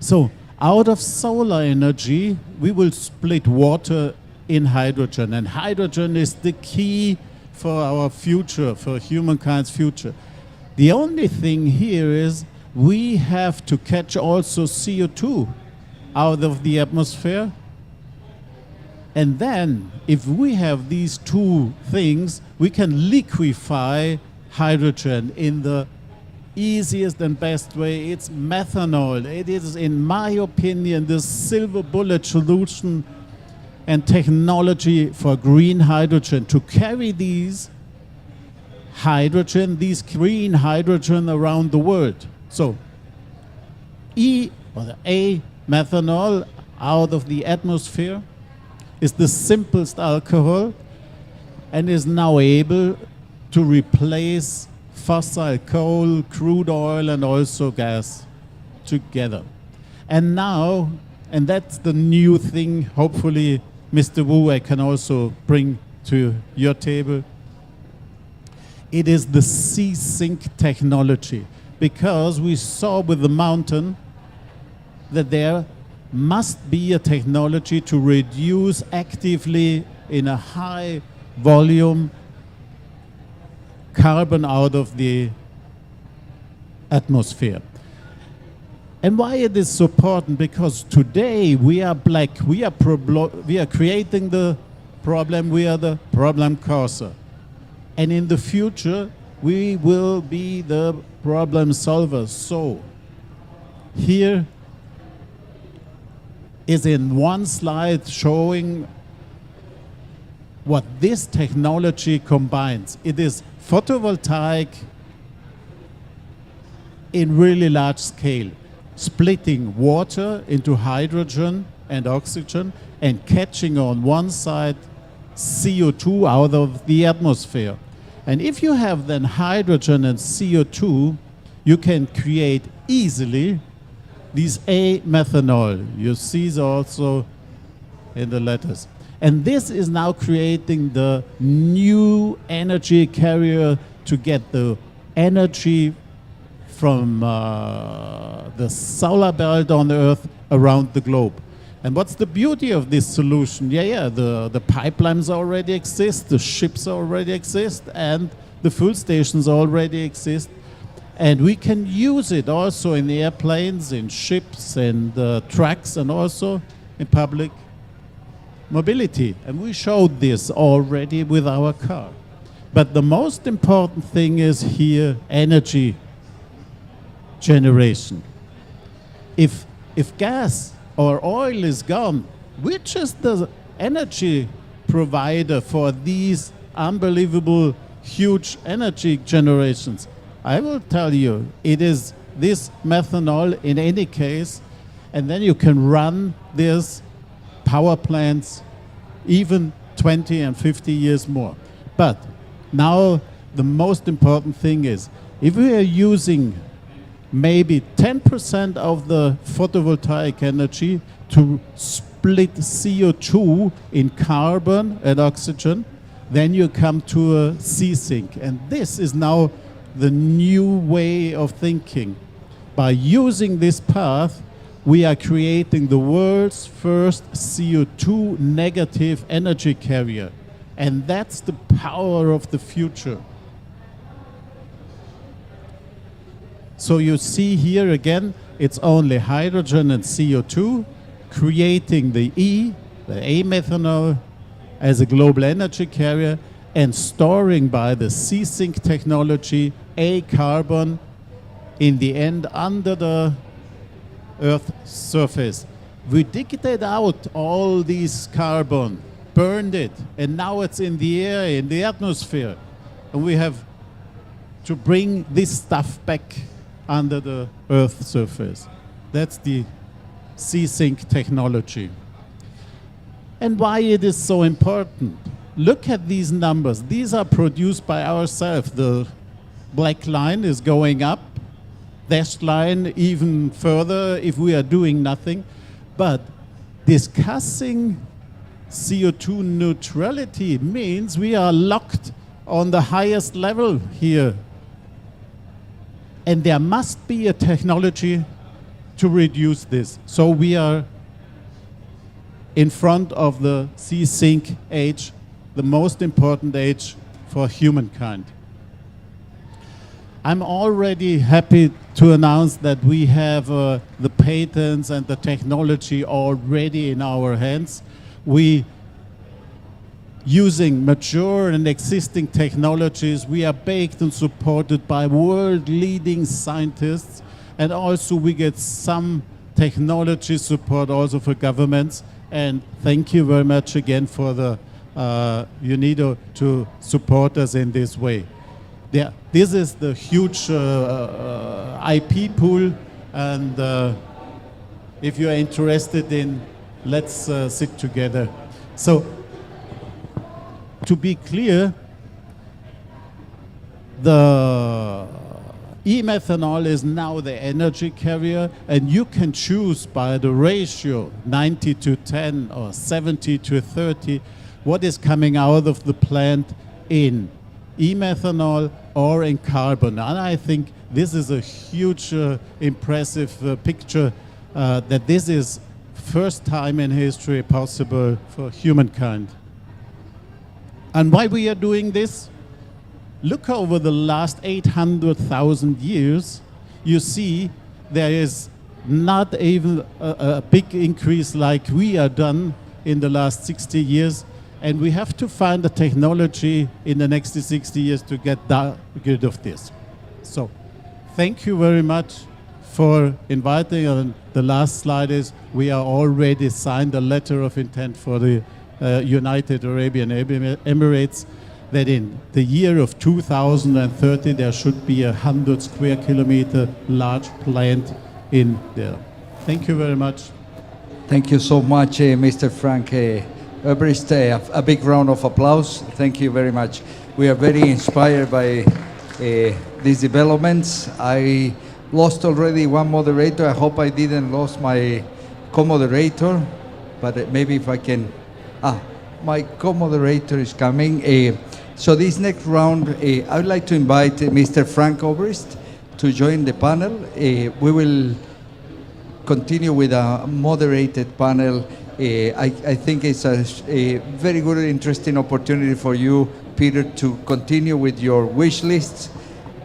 So out of solar energy, we will split water in hydrogen, and hydrogen is the key for our future, for humankind's future. The only thing here is we have to catch also CO2 out of the atmosphere. And then, if we have these two things, we can liquefy hydrogen in the easiest and best way. It's methanol. It is, in my opinion, the silver bullet solution and technology for green hydrogen, to carry these hydrogen, these green hydrogen around the world. So E, or the A, methanol out of the atmosphere is the simplest alcohol and is now able to replace fossil coal, crude oil, and also gas together. And now, and that's the new thing, hopefully, Mr. Wu, I can also bring to your table. It is the sea-sink technology, because we saw with the mountain that there must be a technology to reduce actively in a high volume carbon out of the atmosphere. And why it is so important? Because today we are black, we are creating the problem, we are the problem causer. And in the future, we will be the problem solvers. So here is in one slide showing what this technology combines. It is photovoltaic in really large scale, splitting water into hydrogen and oxygen and catching on one side CO2 out of the atmosphere. And if you have then hydrogen and CO2, you can create easily these A-methanol. You see also in the letters. And this is now creating the new energy carrier to get the energy from the solar belt on Earth around the globe. And what's the beauty of this solution? The pipelines already exist, the ships already exist, and the fuel stations already exist. And we can use it also in airplanes, in ships, and trucks, and also in public mobility. And we showed this already with our car. But the most important thing is here energy generation. If gas or oil is gone, which is the energy provider for these unbelievable huge energy generations? I will tell you, it is this methanol in any case, and then you can run these power plants even 20 and 50 years more. But now the most important thing is, if we are using maybe 10% of the photovoltaic energy to split CO2 in carbon and oxygen, then you come to a sea-sink. And this is now the new way of thinking. By using this path, we are creating the world's first CO2 negative energy carrier. And that's the power of the future. So you see here again, it's only hydrogen and CO2, creating the A methanol, as a global energy carrier, and storing by the sea-sink technology A carbon in the end under the Earth's surface. We digged it out, all these carbon, burned it, and now it's in the air, in the atmosphere. And we have to bring this stuff back under the Earth's surface. That's the sea-sink technology. And why it is so important? Look at these numbers. These are produced by ourselves. The black line is going up, dashed line even further if we are doing nothing. But discussing CO2 neutrality means we are locked on the highest level here. And there must be a technology to reduce this. So we are in front of the sea-sink age, the most important age for humankind. I'm already happy to announce that we have the patents and the technology already in our hands. We, using mature and existing technologies, we are backed and supported by world-leading scientists, and also we get some technology support also for governments. And thank you very much again for the UNIDO to support us in this way. This is the huge IP pool, and if you are interested in, let's sit together. So, to be clear, the e-methanol is now the energy carrier, and you can choose by the ratio 90 to 10 or 70 to 30 what is coming out of the plant in e-methanol or in carbon. And I think this is a huge, impressive picture that this is first time in history possible for humankind. And why we are doing this? Look over the last 800,000 years, you see there is not even a big increase like we are done in the last 60 years. And we have to find a technology in the next 60 years to get rid of this. So thank you very much for inviting. And the last slide is we are already signed a letter of intent for the United Arabian Emirates that in the year of 2030 there should be 100 square kilometer large plant in there. Thank you very much. Thank you so much, Mr. Frank Obrist. A big round of applause. Thank you very much. We are very inspired by these developments. I lost already one moderator. I hope I didn't lose my co-moderator, but maybe if I can. My co-moderator is coming. So this next round, I would like to invite Mr. Frank Obrist to join the panel. We will continue with a moderated panel. I think it's a very good, interesting opportunity for you, Peter, to continue with your wish list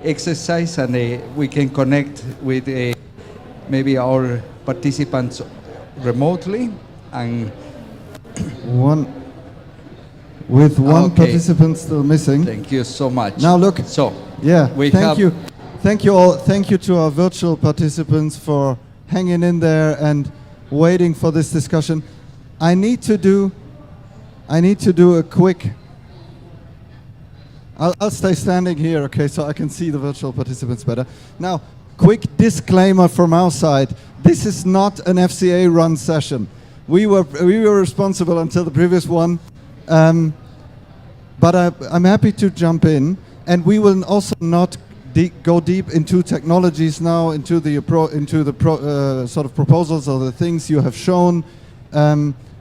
exercise, and we can connect with maybe our participants remotely. And one participant still missing. Thank you so much. Now look. So yeah, thank you all. Thank you to our virtual participants for hanging in there and waiting for this discussion. I need to do a quick. I'll stay standing here, okay, so I can see the virtual participants better. Now, quick disclaimer from our side. This is not an FCA-run session. We were responsible until the previous one, but I'm happy to jump in, and we will also not go deep into technologies now, into the sort of proposals or the things you have shown,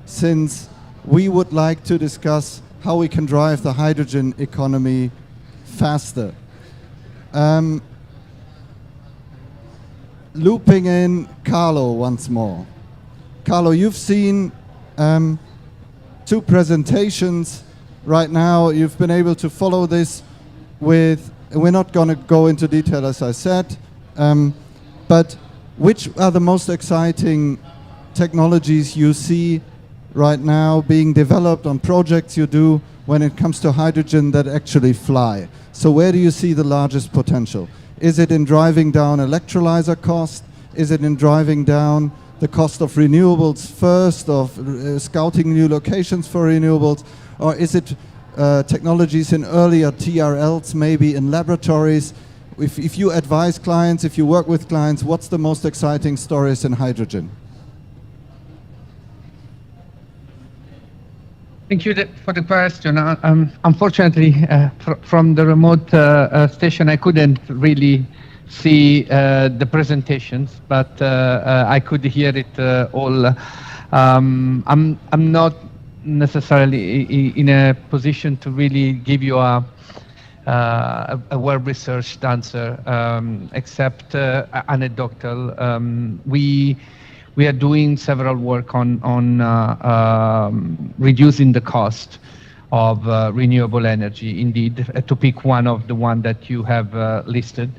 since we would like to discuss how we can drive the hydrogen economy faster. Looping in Carlo once more. Carlo, you've seen 2 presentations right now. You've been able to follow this with, we're not going to go into detail as I said, but which are the most exciting technologies you see right now being developed on projects you do when it comes to hydrogen that actually fly? So where do you see the largest potential? Is it in driving down electrolyzer cost? Is it in driving down the cost of renewables first, of scouting new locations for renewables? Or is it technologies in earlier TRLs, maybe in laboratories? If you advise clients, if you work with clients, what's the most exciting stories in hydrogen? Thank you for the question. Unfortunately, from the remote station, I couldn't really see the presentations, but I could hear it all. I'm not necessarily in a position to really give you a well-researched answer, except anecdotal. We are doing several work on reducing the cost of renewable energy, indeed, to pick one of the one that you have listed.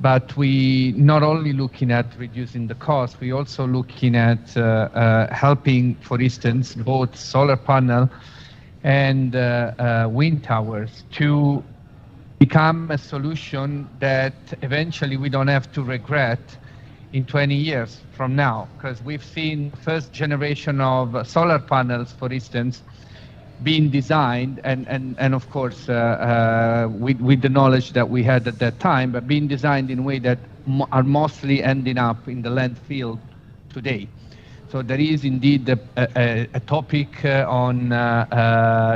But we not only looking at reducing the cost, we also looking at helping, for instance, both solar panel and wind towers to become a solution that eventually we don't have to regret in 20 years from now, because we've seen first generation of solar panels, for instance, being designed, and of course, with the knowledge that we had at that time, but being designed in a way that are mostly ending up in the landfill today. So there is indeed a topic on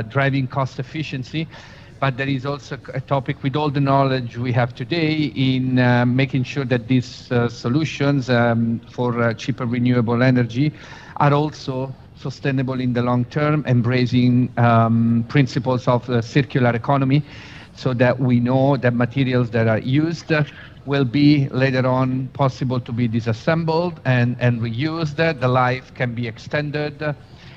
driving cost efficiency, but there is also a topic with all the knowledge we have today in making sure that these solutions for cheaper renewable energy are also sustainable in the long term, embracing principles of the circular economy, so that we know that materials that are used will be later on possible to be disassembled and reused, the life can be extended.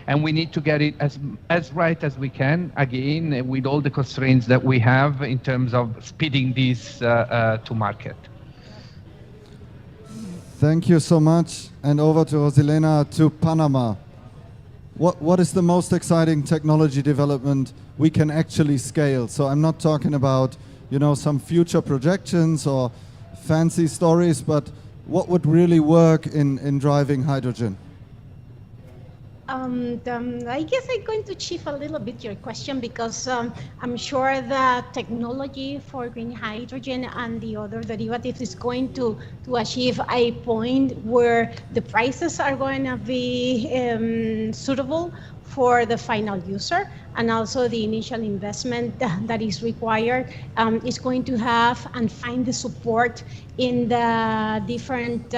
And we need to get it as right as we can, again, with all the constraints that we have in terms of speeding this to market. Thank you so much. And over to Rosilena, to Panama. What is the most exciting technology development we can actually scale? So I'm not talking about, some future projections or fancy stories, but what would really work in driving hydrogen? I guess I'm going to shift a little bit your question, because I'm sure that technology for green hydrogen and the other derivatives is going to achieve a point where the prices are going to be suitable for the final user, and also the initial investment that is required is going to have and find the support in the different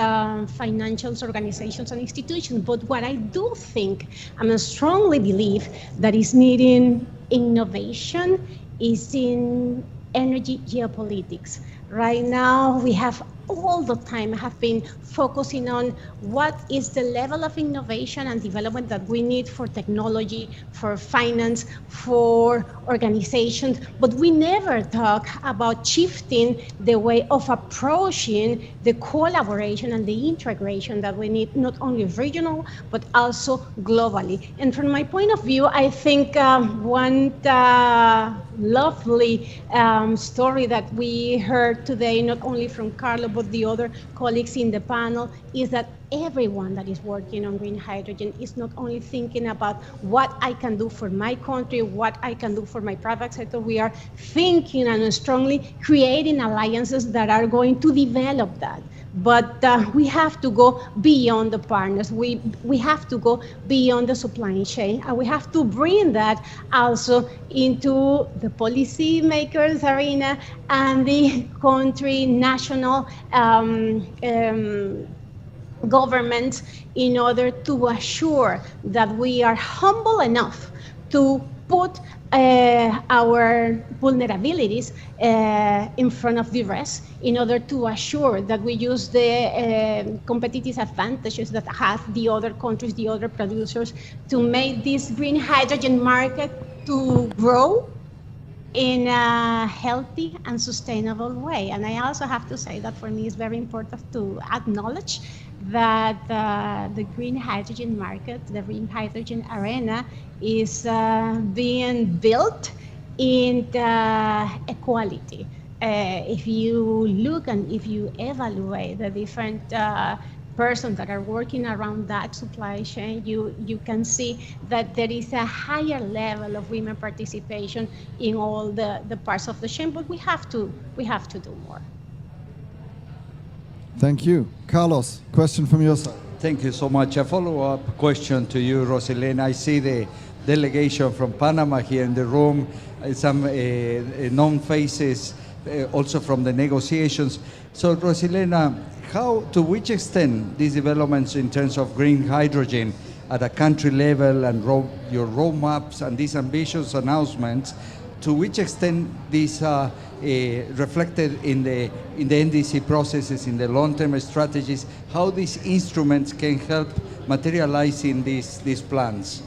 financial organizations and institutions. But what I do think, I strongly believe that is needing innovation is in energy geopolitics. Right now, we have all the time have been focusing on what is the level of innovation and development that we need for technology, for finance, for organizations, but we never talk about shifting the way of approaching the collaboration and the integration that we need, not only regional, but also globally. And from my point of view, I think one lovely story that we heard today, not only from Carlo, but the other colleagues in the panel, is that everyone that is working on green hydrogen is not only thinking about what I can do for my country, what I can do for my private sector. We are thinking and strongly creating alliances that are going to develop that. But we have to go beyond the partners. We have to go beyond the supply chain, and we have to bring that also into the policy makers arena and the country national governments, in order to assure that we are humble enough to put our vulnerabilities in front of the rest, in order to assure that we use the competitive advantages that have the other countries, the other producers, to make this green hydrogen market to grow in a healthy and sustainable way. And I also have to say that for me it's very important to acknowledge that the green hydrogen market, the green hydrogen arena, is being built in equality. If you look and if you evaluate the different persons that are working around that supply chain, you can see that there is a higher level of women participation in all the parts of the chain, but we have to do more. Thank you. Carlos, question from your side. Thank you so much. A follow-up question to you, Rosilena. I see the delegation from Panama here in the room, some known faces also from the negotiations. So, Rosilena, to which extent these developments in terms of green hydrogen at a country level and your roadmaps and these ambitious announcements, to which extent these are reflected in the NDC processes, in the long-term strategies, how these instruments can help materializing these plans?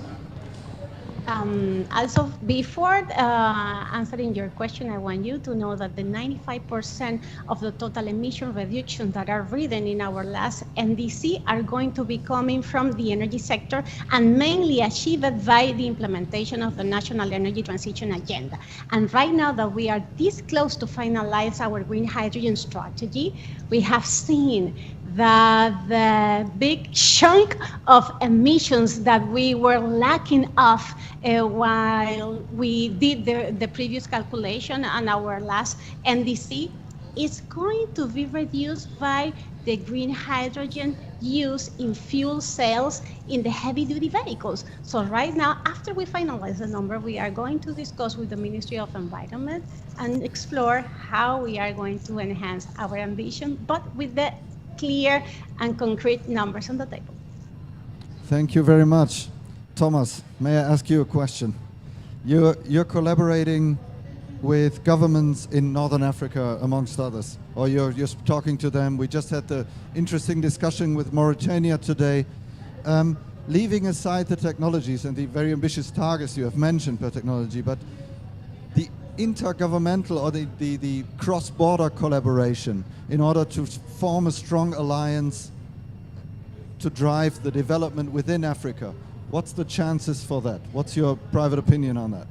Also, before answering your question, I want you to know that the 95% of the total emission reductions that are written in our last NDC are going to be coming from the energy sector, and mainly achieved by the implementation of the National Energy Transition Agenda. And right now that we are this close to finalize our green hydrogen strategy, we have seen that the big chunk of emissions that we were lacking of while we did the previous calculation on our last NDC is going to be reduced by the green hydrogen use in fuel cells in the heavy-duty vehicles. So right now, after we finalize the number, we are going to discuss with the Ministry of Environment and explore how we are going to enhance our ambition, but with the clear and concrete numbers on the table. Thank you very much. Thomas, may I ask you a question? You're collaborating with governments in Northern Africa, amongst others, or you're talking to them. We just had the interesting discussion with Mauritania today. Leaving aside the technologies and the very ambitious targets you have mentioned per technology, but the intergovernmental or the cross-border collaboration in order to form a strong alliance to drive the development within Africa. What's the chances for that? What's your private opinion on that?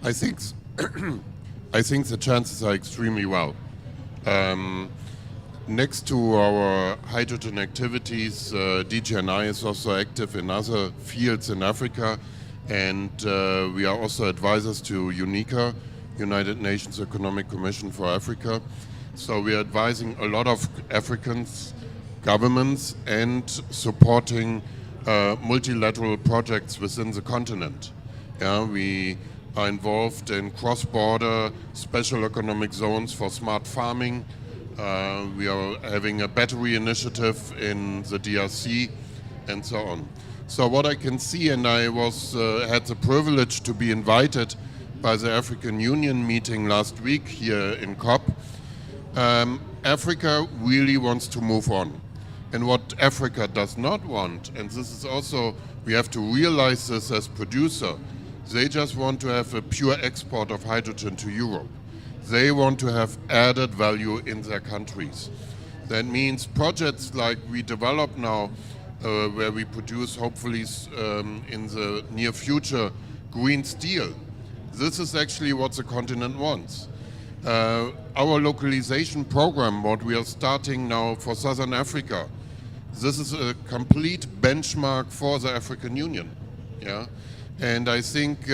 I think the chances are extremely well. Next to our hydrogen activities, DGNI is also active in other fields in Africa, and we are also advisors to UNICA, United Nations Economic Commission for Africa. So we are advising a lot of Africans, governments, and supporting multilateral projects within the continent. Yeah, we are involved in cross-border special economic zones for smart farming. We are having a battery initiative in the DRC and so on. So what I can see, and I had the privilege to be invited by the African Union meeting last week here in COP, Africa really wants to move on. And what Africa does not want, and this is also, we have to realize this as producer, they just want to have a pure export of hydrogen to Europe. They want to have added value in their countries. That means projects like we develop now, where we produce hopefully in the near future green steel. This is actually what the continent wants. Our localization program, what we are starting now for Southern Africa, this is a complete benchmark for the African Union. Yeah? And I think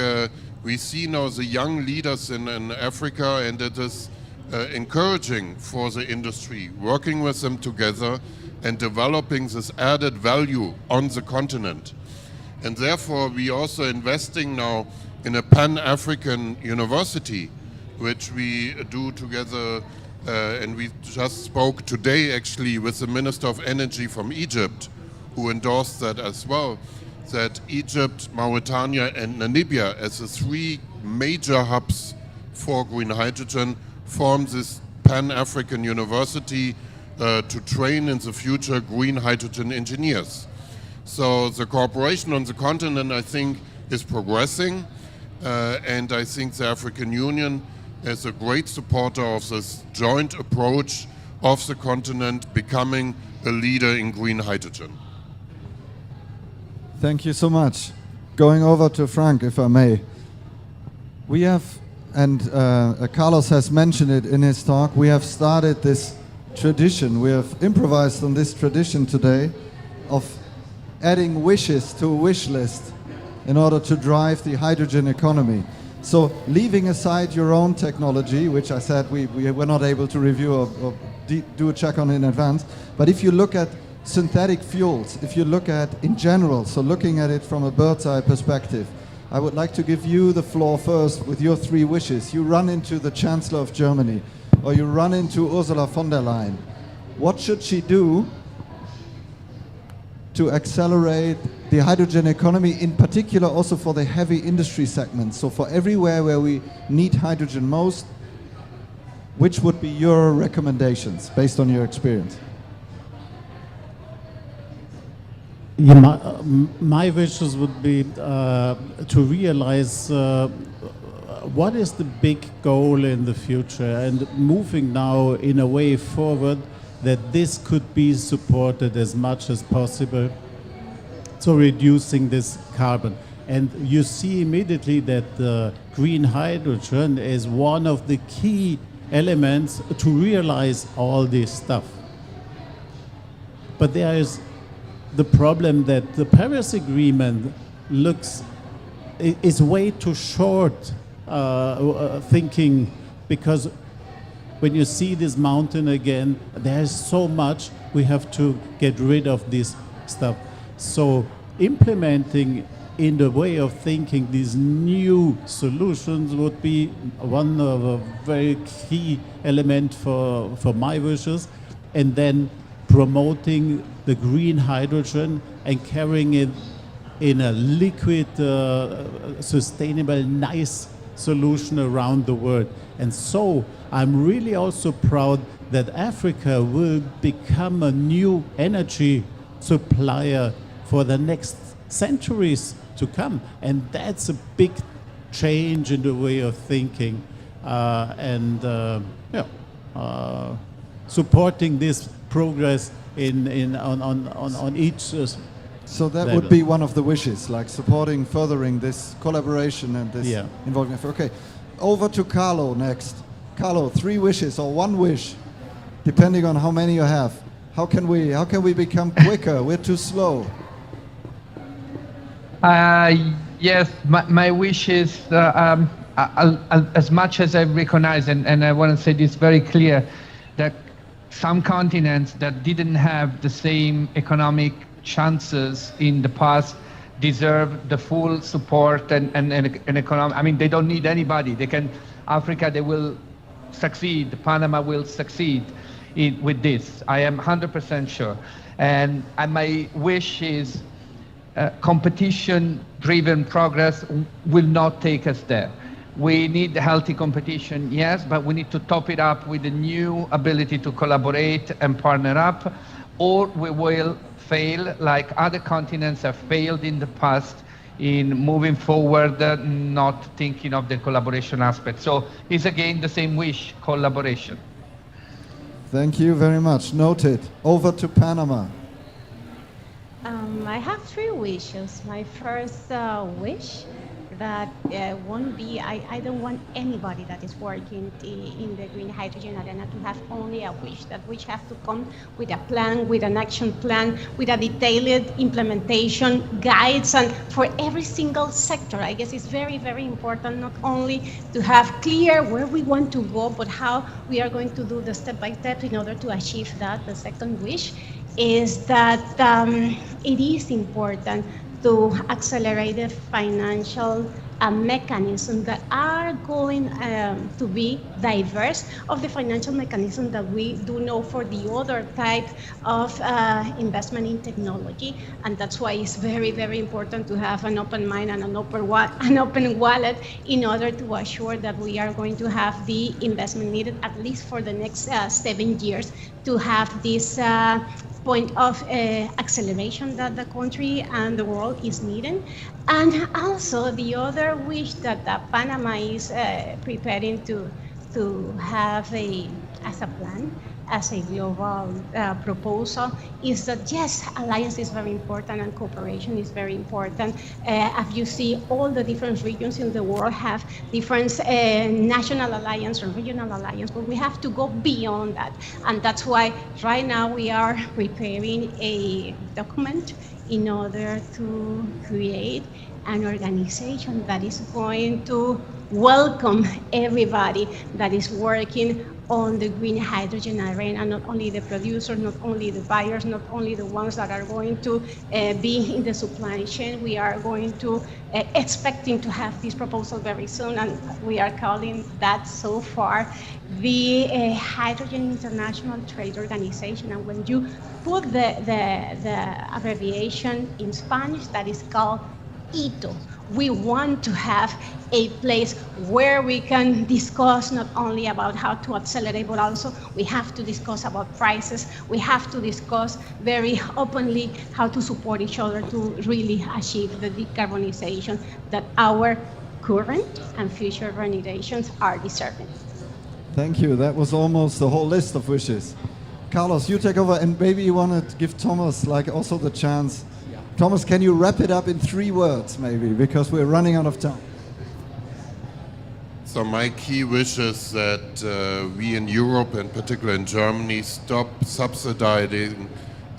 we see now the young leaders in Africa, and it is encouraging for the industry, working with them together and developing this added value on the continent. And therefore, we also investing now in a Pan-African university, which we do together, and we just spoke today actually with the Minister of Energy from Egypt, who endorsed that as well, that Egypt, Mauritania and Namibia as the three major hubs for green hydrogen form this Pan-African university to train in the future green hydrogen engineers. So the cooperation on the continent, I think, is progressing, and I think the African Union is a great supporter of this joint approach of the continent becoming a leader in green hydrogen. Thank you so much. Going over to Frank, if I may. We have, and Carlos has mentioned it in his talk, we have started this tradition, we have improvised on this tradition today of adding wishes to a wish list in order to drive the hydrogen economy. So leaving aside your own technology, which I said we were not able to review or do a check on in advance, but if you look at synthetic fuels, if you look at in general, so looking at it from a bird's eye perspective, I would like to give you the floor first with your three wishes. You run into the Chancellor of Germany, or you run into Ursula von der Leyen. What should she do to accelerate the hydrogen economy, in particular also for the heavy industry segment? So for everywhere where we need hydrogen most, which would be your recommendations based on your experience? Yeah, my wishes would be to realize what is the big goal in the future, and moving now in a way forward that this could be supported as much as possible, so reducing this carbon. And you see immediately that the green hydrogen is one of the key elements to realize all this stuff. But there is the problem that the Paris Agreement is way too short thinking, because when you see this mountain again, there's so much we have to get rid of this stuff. So implementing in the way of thinking these new solutions would be one of a very key element for my wishes, and then promoting the green hydrogen and carrying it in a liquid, sustainable, nice solution around the world. And so I'm really also proud that Africa will become a new energy supplier for the next centuries to come. And that's a big change in the way of thinking, supporting this progress on each so that level. would be one of the wishes, like supporting, furthering this collaboration and this involving effort. Okay, over to Carlo next. Carlo, three wishes or one wish, depending on how many you have. How can we become quicker? We're too slow. Yes, my wish is, as much as I recognize, and I want to say this very clear, that some continents that didn't have the same economic chances in the past deserve the full support and economic. I mean, they don't need anybody. They can. Africa, they will succeed. Panama will succeed with this. I am 100% sure. And my wish is competition-driven progress will not take us there. We need healthy competition, yes, but we need to top it up with a new ability to collaborate and partner up, or we will fail like other continents have failed in the past in moving forward, not thinking of the collaboration aspect. So it's again the same wish, collaboration. Thank you very much. Noted. Over to Panama. I have three wishes. My first wish that won't be, I don't want anybody that is working in the green hydrogen arena to have only a wish. That wish has to come with a plan, with an action plan, with a detailed implementation guides, and for every single sector. I guess it's very, very important not only to have clear where we want to go, but how we are going to do the step-by-step in order to achieve that. The second wish is that it is important to accelerate the financial mechanisms that are going to be diverse of the financial mechanism that we do know for the other type of investment in technology. And that's why it's very, very important to have an open mind and an open wallet in order to assure that we are going to have the investment needed at least for the next 7 years to have this point of acceleration that the country and the world is needing. And also the other wish that Panama is preparing to have as a plan, as a global proposal, is that yes, alliance is very important and cooperation is very important. As you see, all the different regions in the world have different national alliance or regional alliance, but we have to go beyond that. And that's why right now we are preparing a document in order to create an organization that is going to welcome everybody that is working on the green hydrogen arena, not only the producers, not only the buyers, not only the ones that are going to be in the supply chain. We are going to expecting to have this proposal very soon, and we are calling that so far the Hydrogen International Trade Organization. And when you put the abbreviation in Spanish, that is called ITO. We want to have a place where we can discuss not only about how to accelerate, but also we have to discuss about prices. We have to discuss very openly how to support each other to really achieve the decarbonization that our current and future generations are deserving. Thank you. That was almost the whole list of wishes. Carlos, you take over, and maybe you want to give Thomas also the chance. Thomas, can you wrap it up in 3 words, maybe, because we're running out of time? So my key wish is that we in Europe, and particularly in Germany, stop subsidizing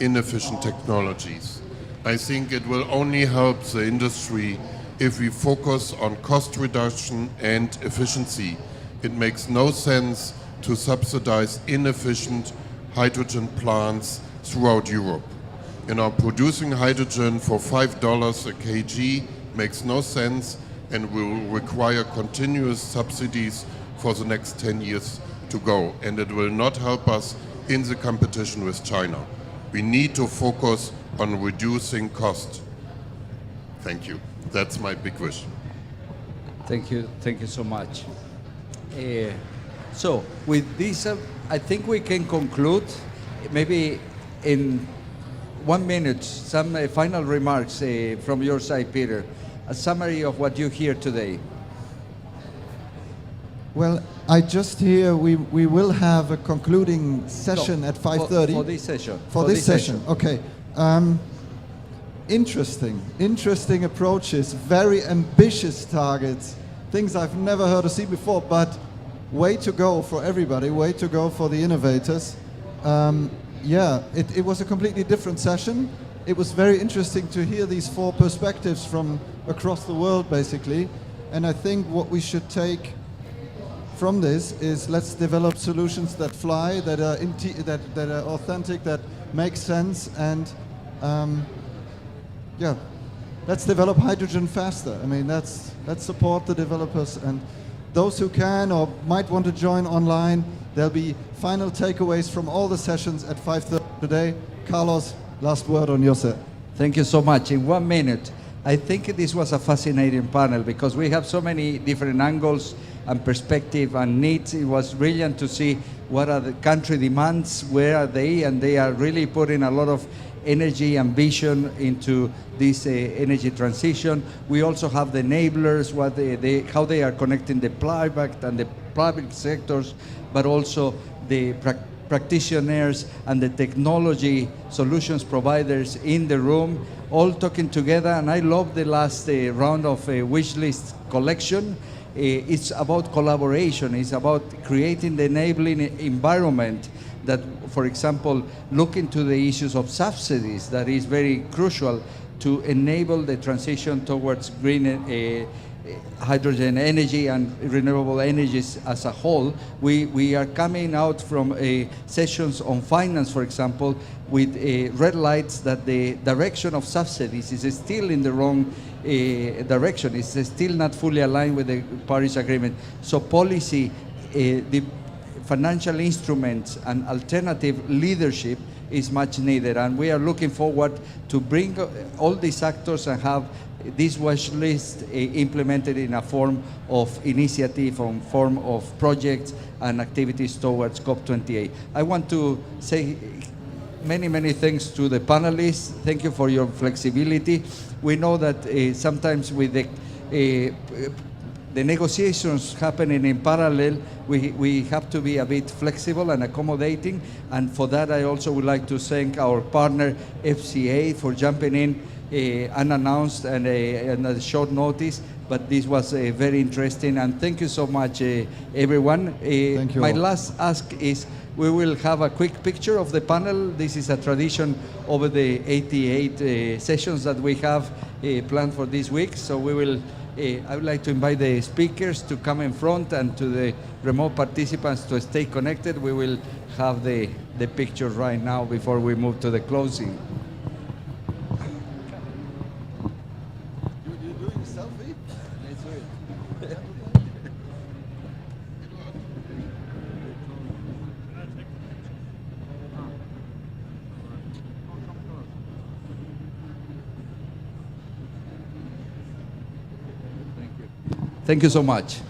inefficient technologies. I think it will only help the industry if we focus on cost reduction and efficiency. It makes no sense to subsidize inefficient hydrogen plants throughout Europe. Producing hydrogen for $5 a kg makes no sense and will require continuous subsidies for the next 10 years to go. And it will not help us in the competition with China. We need to focus on reducing cost. Thank you. That's my big wish. Thank you so much. So with this, I think we can conclude maybe in 1 minute, some final remarks from your side, Peter. A summary of what you hear today. Well, I just hear we will have a concluding session at 5:30. For this session. For this session, okay. Interesting approaches, very ambitious targets, things I've never heard or seen before, but way to go for everybody, way to go for the innovators. Yeah, it was a completely different session. It was very interesting to hear these 4 perspectives from across the world, basically. And I think what we should take from this is let's develop solutions that fly, that are authentic, that make sense, and yeah, let's develop hydrogen faster. I mean, let's support the developers, and those who can or might want to join online. There'll be final takeaways from all the sessions at 5:30 today. Carlos, last word on your set. Thank you so much. In 1 minute, I think this was a fascinating panel because we have so many different angles and perspective and needs. It was brilliant to see what are the country demands, where are they, and they are really putting a lot of energy and vision into this energy transition. We also have the enablers, how they are connecting the private and the public sectors, but also the practitioners and the technology solutions providers in the room, all talking together. And I love the last round of wish list collection. It's about collaboration. It's about creating the enabling environment that, for example, look into the issues of subsidies. That is very crucial to enable the transition towards green hydrogen energy and renewable energies as a whole. We are coming out from sessions on finance, for example, with red lights that the direction of subsidies is still in the wrong direction. It's still not fully aligned with the Paris Agreement. So policy, the financial instruments and alternative leadership is much needed. And we are looking forward to bring all these actors and have this wish list implemented in a form of initiative, in form of projects and activities towards COP28. I want to say many thanks to the panelists. Thank you for your flexibility. We know that sometimes with the negotiations happening in parallel, we have to be a bit flexible and accommodating. And for that, I also would like to thank our partner, FCA, for jumping in unannounced and at short notice. But this was very interesting. And thank you so much, everyone. Thank you My all. last ask is we will have a quick picture of the panel. This is a tradition over the 88 sessions that we have planned for this week. So we will I would like to invite the speakers to come in front, and to the remote participants to stay connected. We will have the picture right now before we move to the closing. You're doing a selfie? Let's do it. Thank you so much.